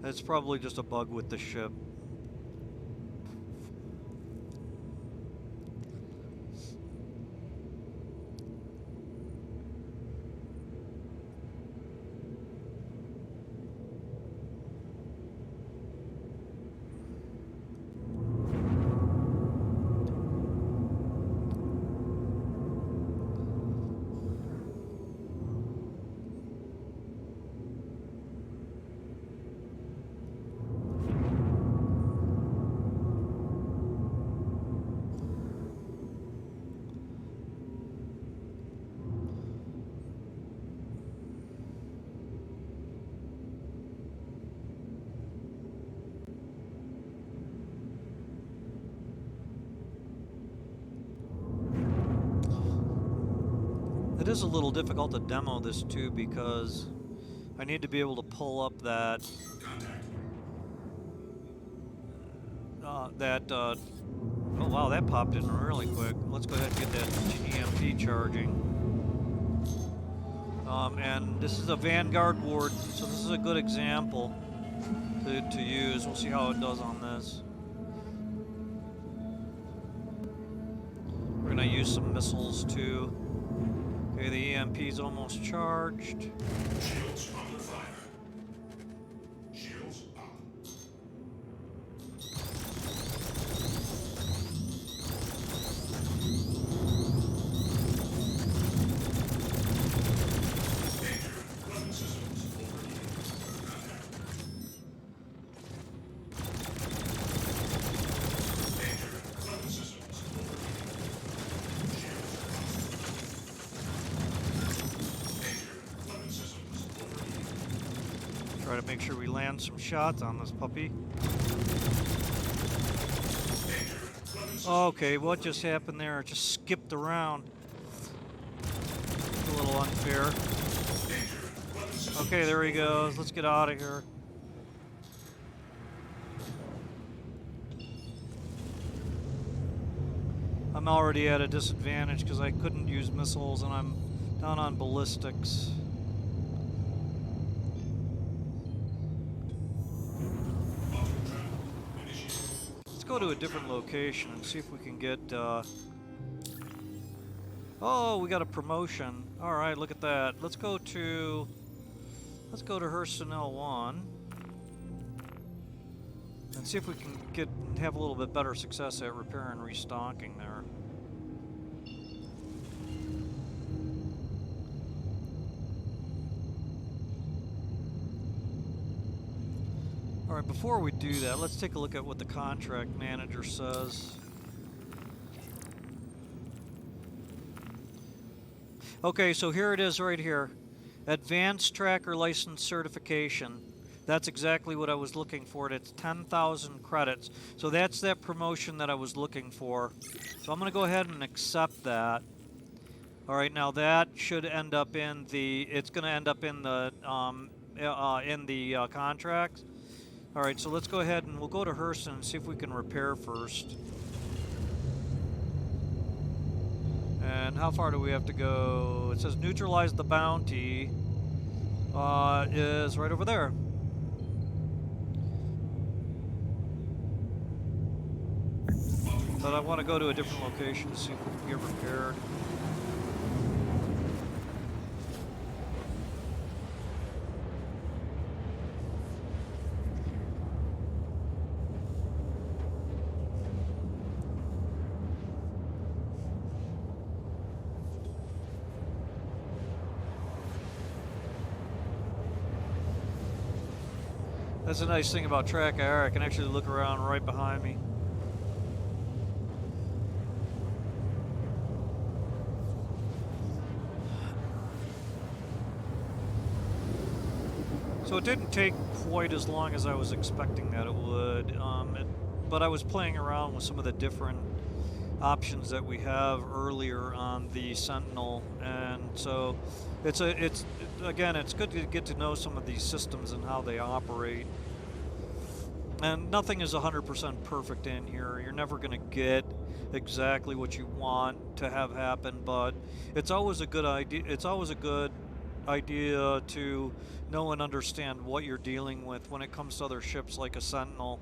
It's probably just a bug with the ship. It is a little difficult to demo this too because I need to be able to pull up that oh wow, that popped in really quick. Let's go ahead and get that EMP charging. And this is a Vanguard ward, so this is a good example to use. We'll see how it does on this. We're gonna use some missiles too. Okay, the EMP is almost charged. Shields under fire. Shields up. Try to make sure we land some shots on this puppy. Okay, what just happened there? It just skipped around. It's a little unfair. Okay, there he goes. Let's get out of here. I'm already at a disadvantage because I couldn't use missiles and I'm down on ballistics. Let's go to a different location and see if we can get, oh, we got a promotion. Alright, look at that. Let's go to Sentinel 1. And see if we can have a little bit better success at repair and restocking there. Alright, before we do that, let's take a look at what the contract manager says. Okay, so here it is right here. Advanced Tracker License Certification. That's exactly what I was looking for. It's 10,000 credits. So that's that promotion that I was looking for. So I'm going to go ahead and accept that. Alright, now that should end up in the... It's going to end up in the contracts. Alright, so let's go ahead and we'll go to Hurston and see if we can repair first. And how far do we have to go? It says neutralize the bounty is right over there. But I want to go to a different location to see if we can get repaired. That's a nice thing about track air. I can actually look around right behind me. So it didn't take quite as long as I was expecting that it would, but I was playing around with some of the different options that we have earlier on the Sentinel, and so it's good to get to know some of these systems and how they operate. And nothing is 100% perfect in here. You're never going to get exactly what you want to have happen, but it's always a good idea. It's always a good idea to know and understand what you're dealing with when it comes to other ships like a Sentinel.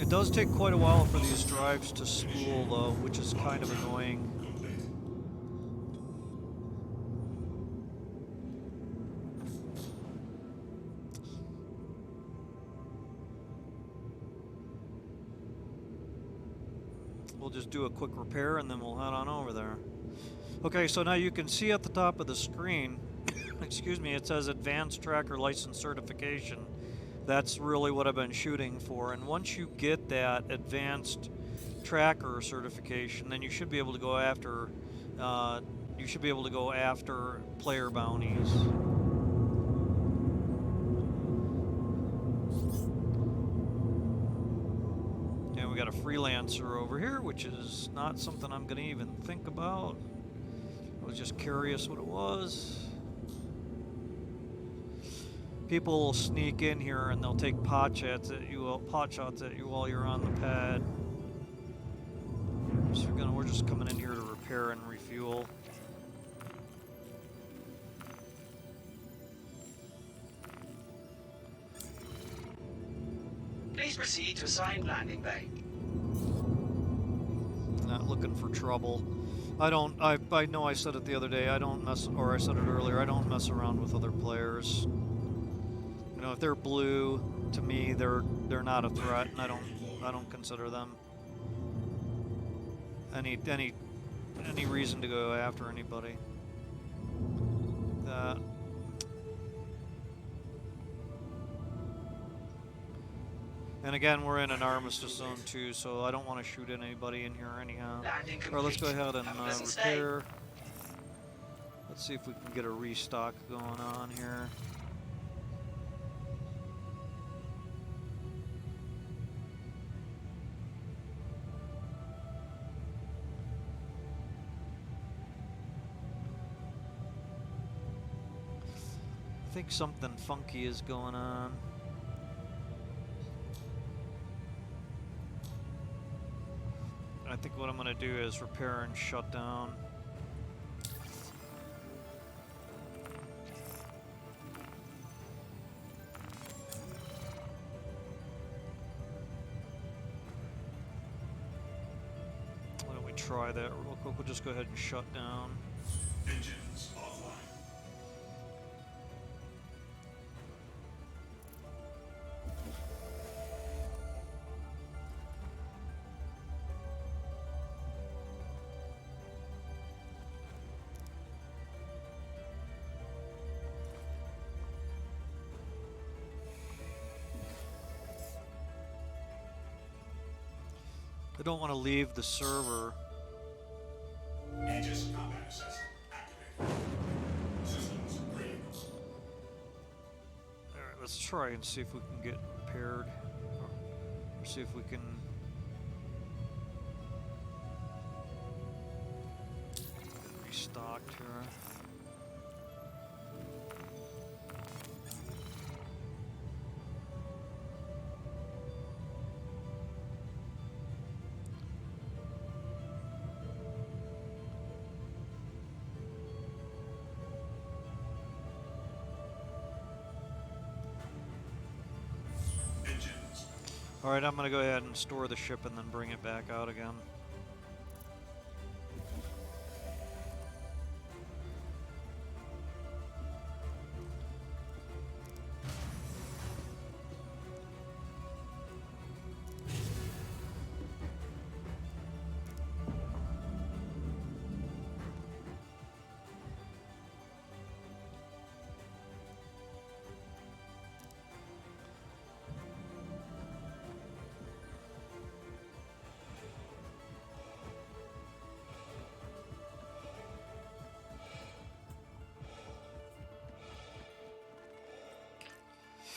It does take quite a while for these drives to spool though, which is kind of annoying. We'll just do a quick repair and then we'll head on over there. Okay, so now you can see at the top of the screen, excuse me, it says Advanced Tracker License Certification. That's really what I've been shooting for, and once you get that Advanced Tracker certification, then you should be able to go after player bounties. We got a freelancer over here, which is not something I'm going to even think about. I was just curious what it was. People will sneak in here and they'll take pot shots at you while you're on the pad. So we're just coming in here to repair and refuel. Please proceed to assigned landing bay. Not looking for trouble. I know I said it the other day, I said it earlier, I don't mess around with other players. You know, if they're blue, to me they're not a threat, and I don't consider them any reason to go after anybody. And again, we're in an armistice zone too, so I don't want to shoot at anybody in here anyhow. Landing All right, let's go complete. ahead and Have a pleasant stay. repair. Let's see if we can get a restock going on here. I think something funky is going on. I think what I'm going to do is repair and shut down. Why don't we try that real quick? We'll just go ahead and shut down. Engines offline. I don't want to leave the server. Aegis combat assessment activated. Systems green. Alright, let's try and see if we can get repaired. Or see if we can get restocked here. Engines. Alright, I'm going to go ahead and store the ship and then bring it back out again.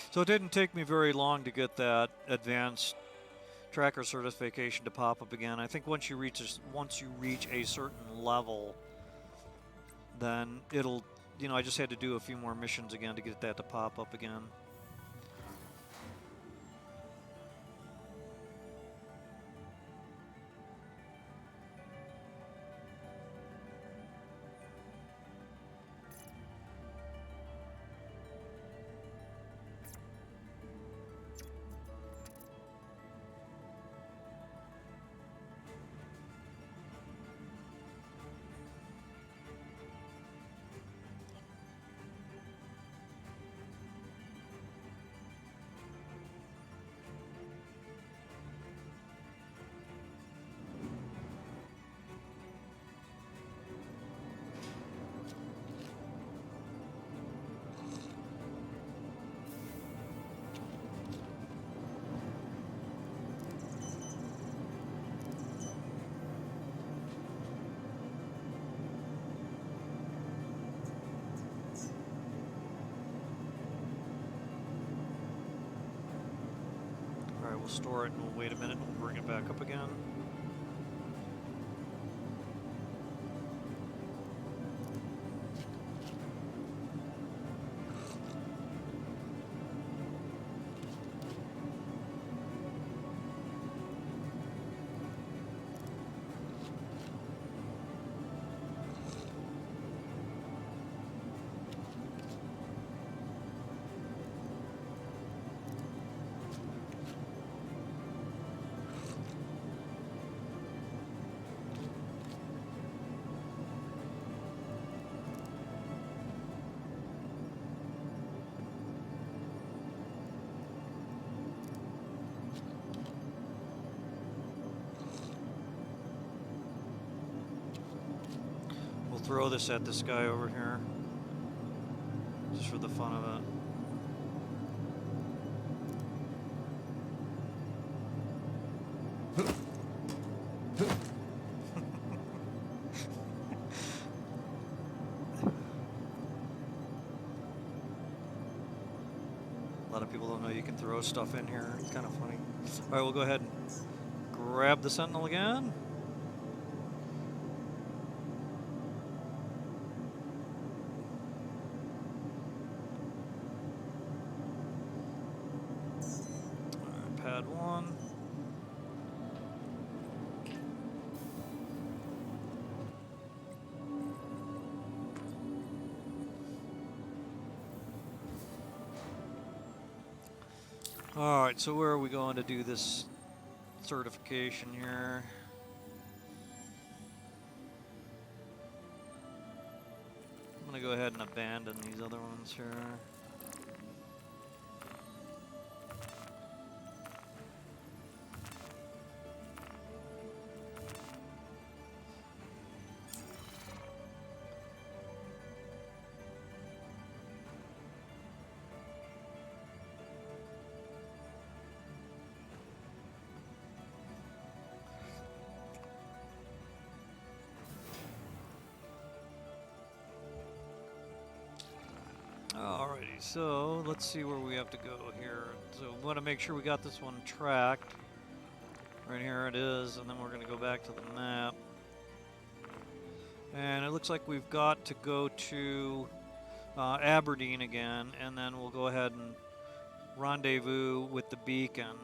So it didn't take me very long to get that advanced tracker certification to pop up again. I think once you reach a certain level, then it'll, you know, I just had to do a few more missions again to get that to pop up again. Alright, we'll store it and we'll wait a minute and we'll bring it back up again. We'll throw this at this guy over here, just for the fun of it. lot of people don't know you can throw stuff in here. It's kind of funny. All right, we'll go ahead and grab the Sentinel again. All right, pad 1. All right, so where are we going to do this certification here? I'm going to go ahead and abandon these other ones here. Alrighty, so let's see where we have to go here. So we want to make sure we got this one tracked. Right here it is, and then we're going to go back to the map. And it looks like we've got to go to Aberdeen again, and then we'll go ahead and rendezvous with the beacon.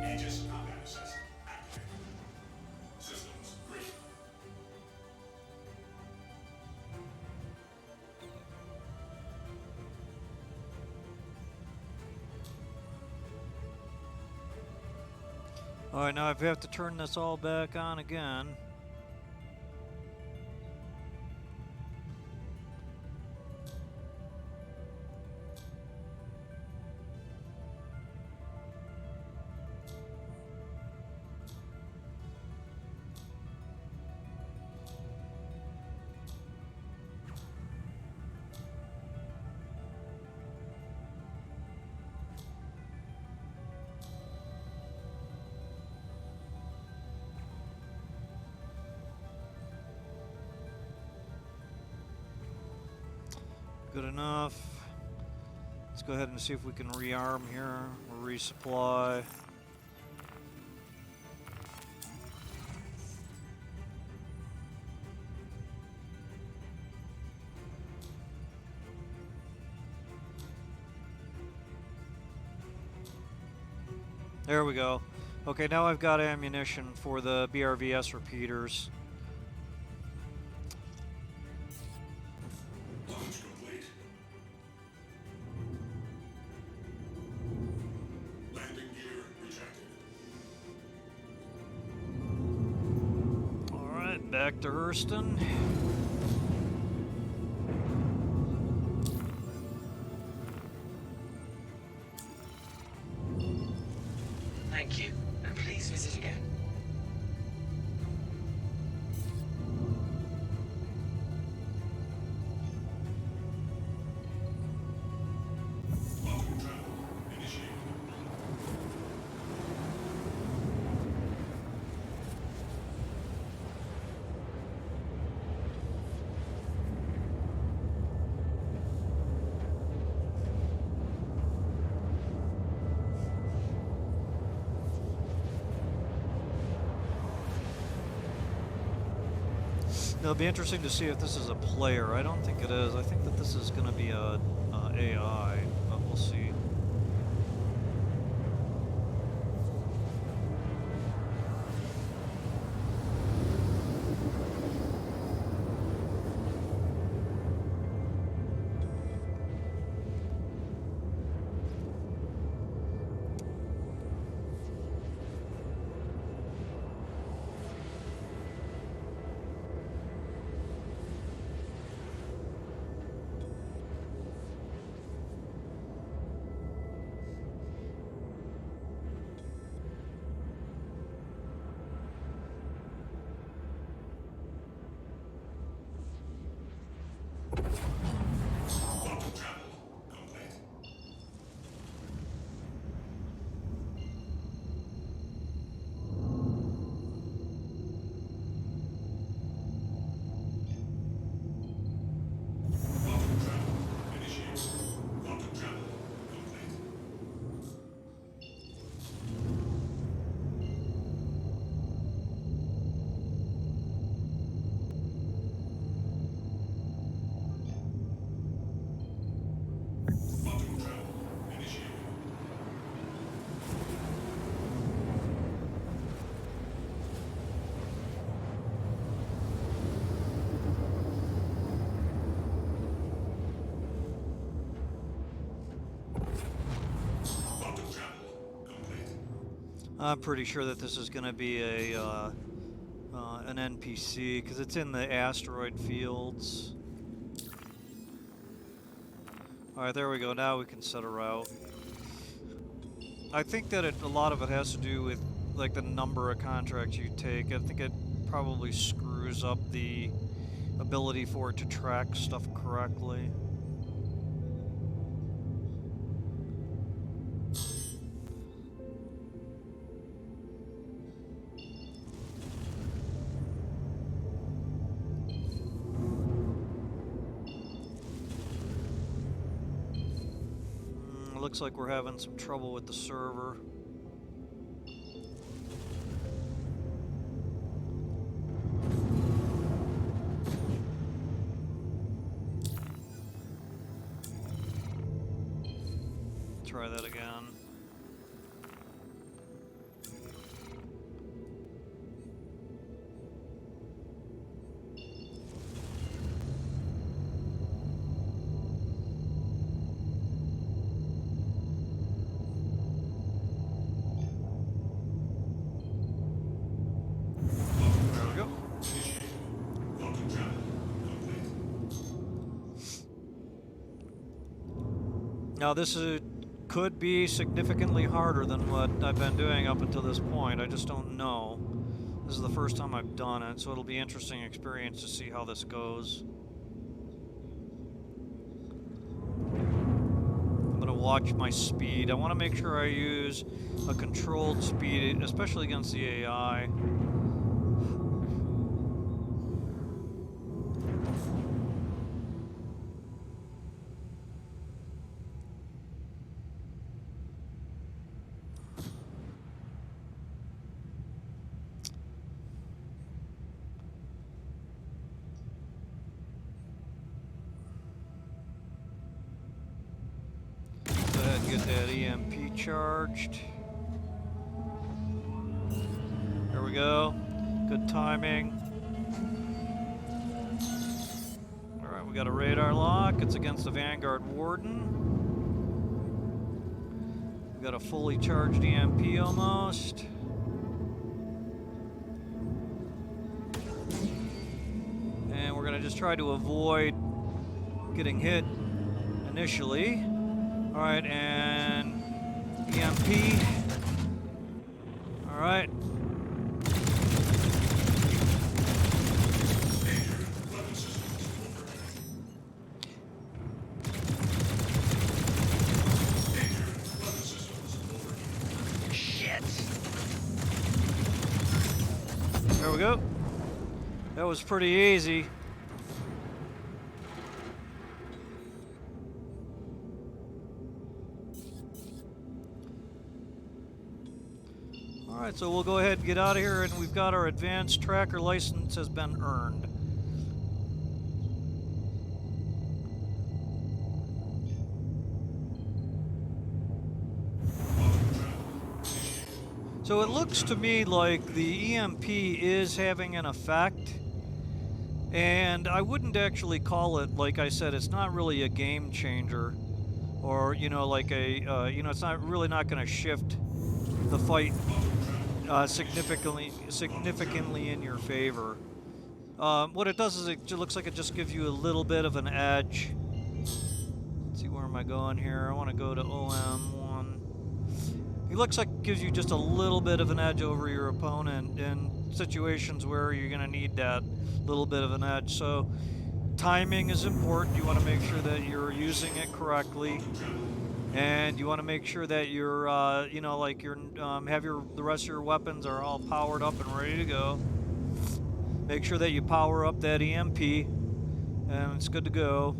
Aegis combat assessment activated. Systems green. Alright, now I have to turn this all back on again. Good enough. Let's go ahead and see if we can rearm here or resupply. There we go. Okay, now I've got ammunition for the BRVS repeaters. Launch complete. Landing gear rejected. Alright, back to Hurston. Thank you, and please visit again. Quantum travel initiated. It'll be interesting to see if this is a player. I don't think it is. I think that this is going to be a AI, but we'll see. I'm pretty sure that this is going to be a an NPC because it's in the asteroid fields. All right, there we go. Now we can set a route. I think that a lot of it has to do with like the number of contracts you take. I think it probably screws up the ability for it to track stuff correctly. Looks like we're having some trouble with the server. Try that again. There we go. Now this could be significantly harder than what I've been doing up until this point. I just don't know. This is the first time I've done it, so it'll be an interesting experience to see how this goes. I'm going to watch my speed. I want to make sure I use a controlled speed, especially against the AI. Get that EMP charged. There we go. Good timing. Alright, we got a radar lock. It's against the Vanguard Warden. We got a fully charged EMP almost. And we're gonna just try to avoid getting hit initially. Alright, and EMP. Alright. Shit! There we go. That was pretty easy. Alright, so we'll go ahead and get out of here, and we've got our advanced tracker license has been earned. So it looks to me like the EMP is having an effect, and I wouldn't actually call it, like I said, it's not really a game changer, or, you know, like a, you know, it's not really not going to shift the fight significantly in your favor. What it does is it looks like it just gives you a little bit of an edge. Let's see, where am I going here? I want to go to OM1. It looks like it gives you just a little bit of an edge over your opponent in situations where you're going to need that little bit of an edge. So timing is important. You want to make sure that you're using it correctly. And you want to make sure that you're, you know, like you're, the rest of your weapons are all powered up and ready to go. Make sure that you power up that EMP, and it's good to go.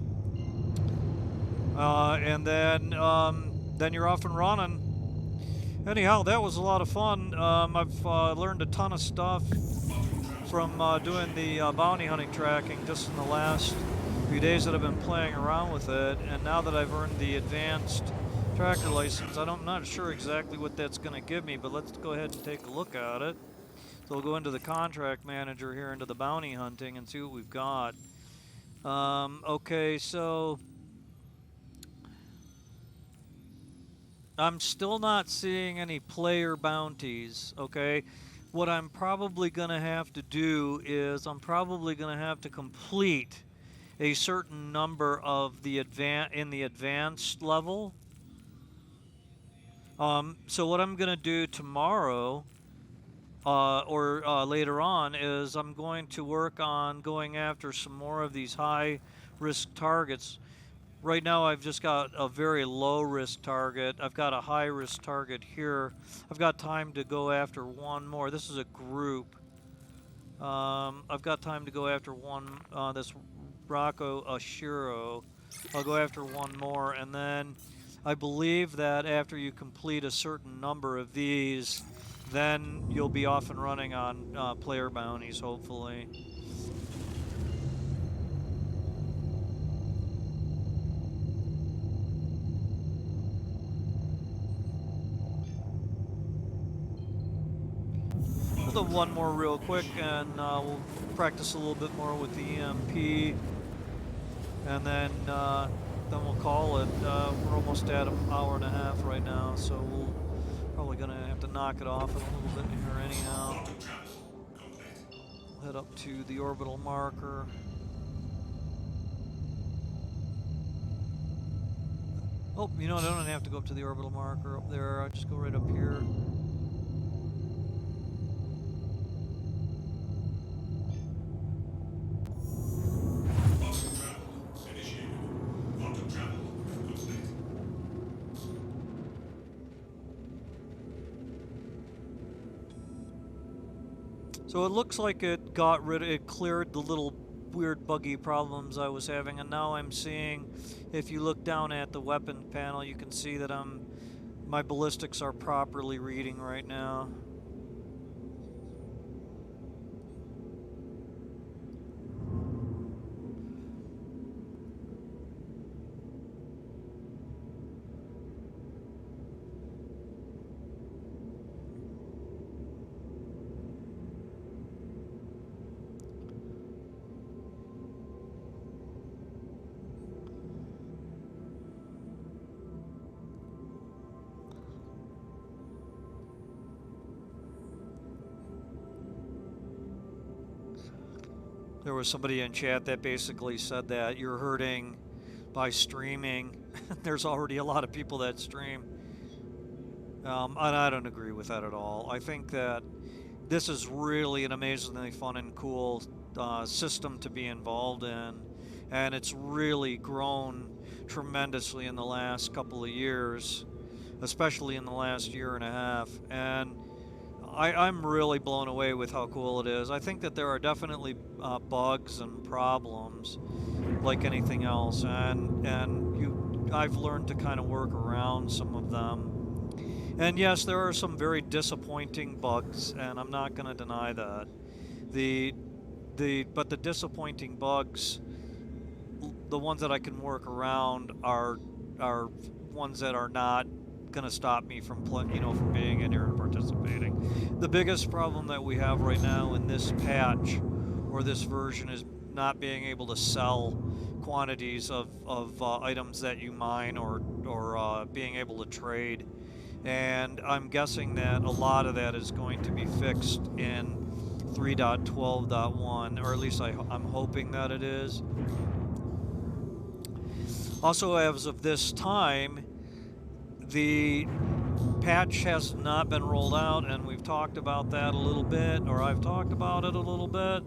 And then you're off and running. Anyhow, that was a lot of fun. I've learned a ton of stuff from doing the bounty hunting tracking just in the last few days that I've been playing around with it, and now that I've earned the advanced tracker license, I'm not sure exactly what that's going to give me, but let's go ahead and take a look at it. So we'll go into the contract manager here, into the bounty hunting, and see what we've got. Okay, so I'm still not seeing any player bounties, okay? What I'm probably going to have to do is I'm probably going to have to complete a certain number of the advanced level. So what I'm going to do tomorrow or later on is I'm going to work on going after some more of these high risk targets. Right now I've just got a very low risk target. I've got a high risk target here. I've got time to go after one more. This is a group. I've got time to go after one, this Rocco Ashiro. I'll go after one more, and then I believe that after you complete a certain number of these, then you'll be off and running on player bounties, hopefully. We'll do one more real quick, and we'll practice a little bit more with the EMP, and then we'll call it. We're almost at an hour and a half right now, so we'll probably gonna have to knock it off in a little bit here anyhow. We'll head up to the orbital marker. Oh, you know what? I don't have to go up to the orbital marker up there. I'll just go right up here. So it looks like it cleared the little weird buggy problems I was having, and now I'm seeing, if you look down at the weapon panel, you can see that my ballistics are properly reading right now. There was somebody in chat that basically said that you're hurting by streaming. There's already a lot of people that stream. And I don't agree with that at all. I think that this is really an amazingly fun and cool system to be involved in. And it's really grown tremendously in the last couple of years, especially in the last year and a half. And I'm really blown away with how cool it is. I think that there are definitely bugs and problems, like anything else, and I've learned to kind of work around some of them. And yes, there are some very disappointing bugs, and I'm not going to deny that. But the disappointing bugs, the ones that I can work around, are ones that are not going to stop me from from being in here and participating. The biggest problem that we have right now in this patch or this version is not being able to sell quantities of items that you mine or being able to trade. And I'm guessing that a lot of that is going to be fixed in 3.12.1, or at least I'm hoping that it is. Also, as of this time, the patch has not been rolled out, and we've talked about that a little bit, or I've talked about it a little bit.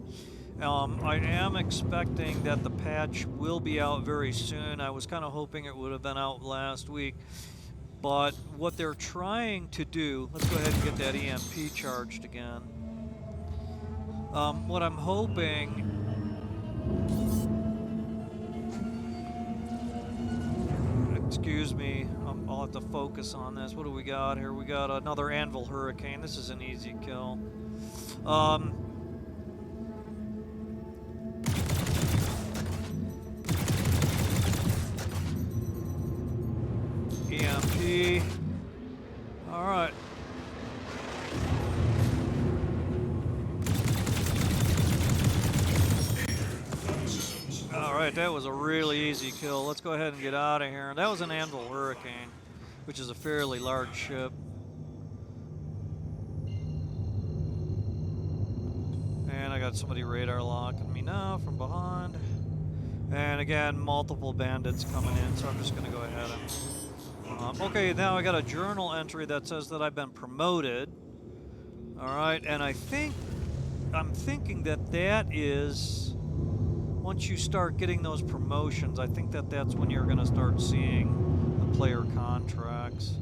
I am expecting that the patch will be out very soon. I was kind of hoping it would have been out last week. But what they're trying to do, let's go ahead and get that EMP charged again. What I'm hoping, excuse me, I'll have to focus on this. What do we got here? We got another Anvil Hurricane. This is an easy kill. EMP. All right. All right, that was a really easy kill. Let's go ahead and get out of here. That was an Anvil Hurricane. which is a fairly large ship. And I got somebody radar locking me now from behind. And again, multiple bandits coming in, so I'm just going to go ahead and... okay, now I got a journal entry that says that I've been promoted. Alright, and I'm thinking that that is... Once you start getting those promotions, I think that that's when you're going to start seeing the player contracts.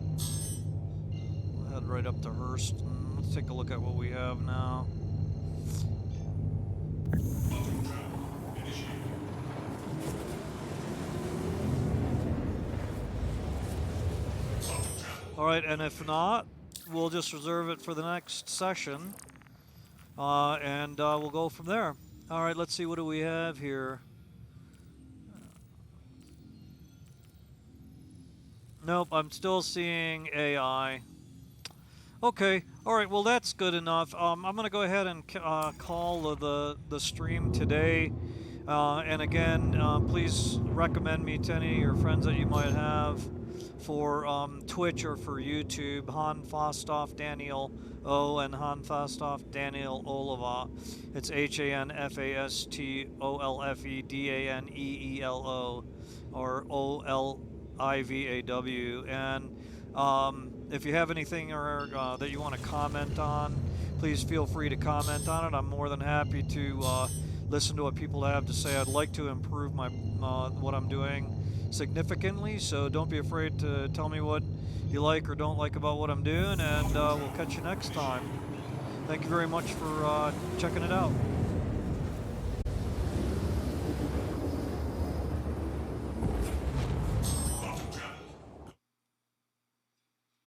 We'll head right up to Hurston. Let's take a look at what we have now. Alright, and if not, we'll just reserve it for the next session. And we'll go from there. Alright, let's see, what do we have here? Nope, I'm still seeing AI. Okay, alright, well that's good enough. I'm going to go ahead and call the stream today. And again, please recommend me to any of your friends that you might have for Twitch or for YouTube. Han Fostoff Daniel O and Han Fostoff Daniel Oliva. It's HANFASTOLFEDANEELO or OLIVAW. And if you have anything or that you want to comment on, please feel free to comment on it. I'm more than happy to listen to what people have to say. I'd like to improve my what I'm doing significantly, so don't be afraid to tell me what you like or don't like about what I'm doing, and we'll catch you next time. Thank you very much for checking it out.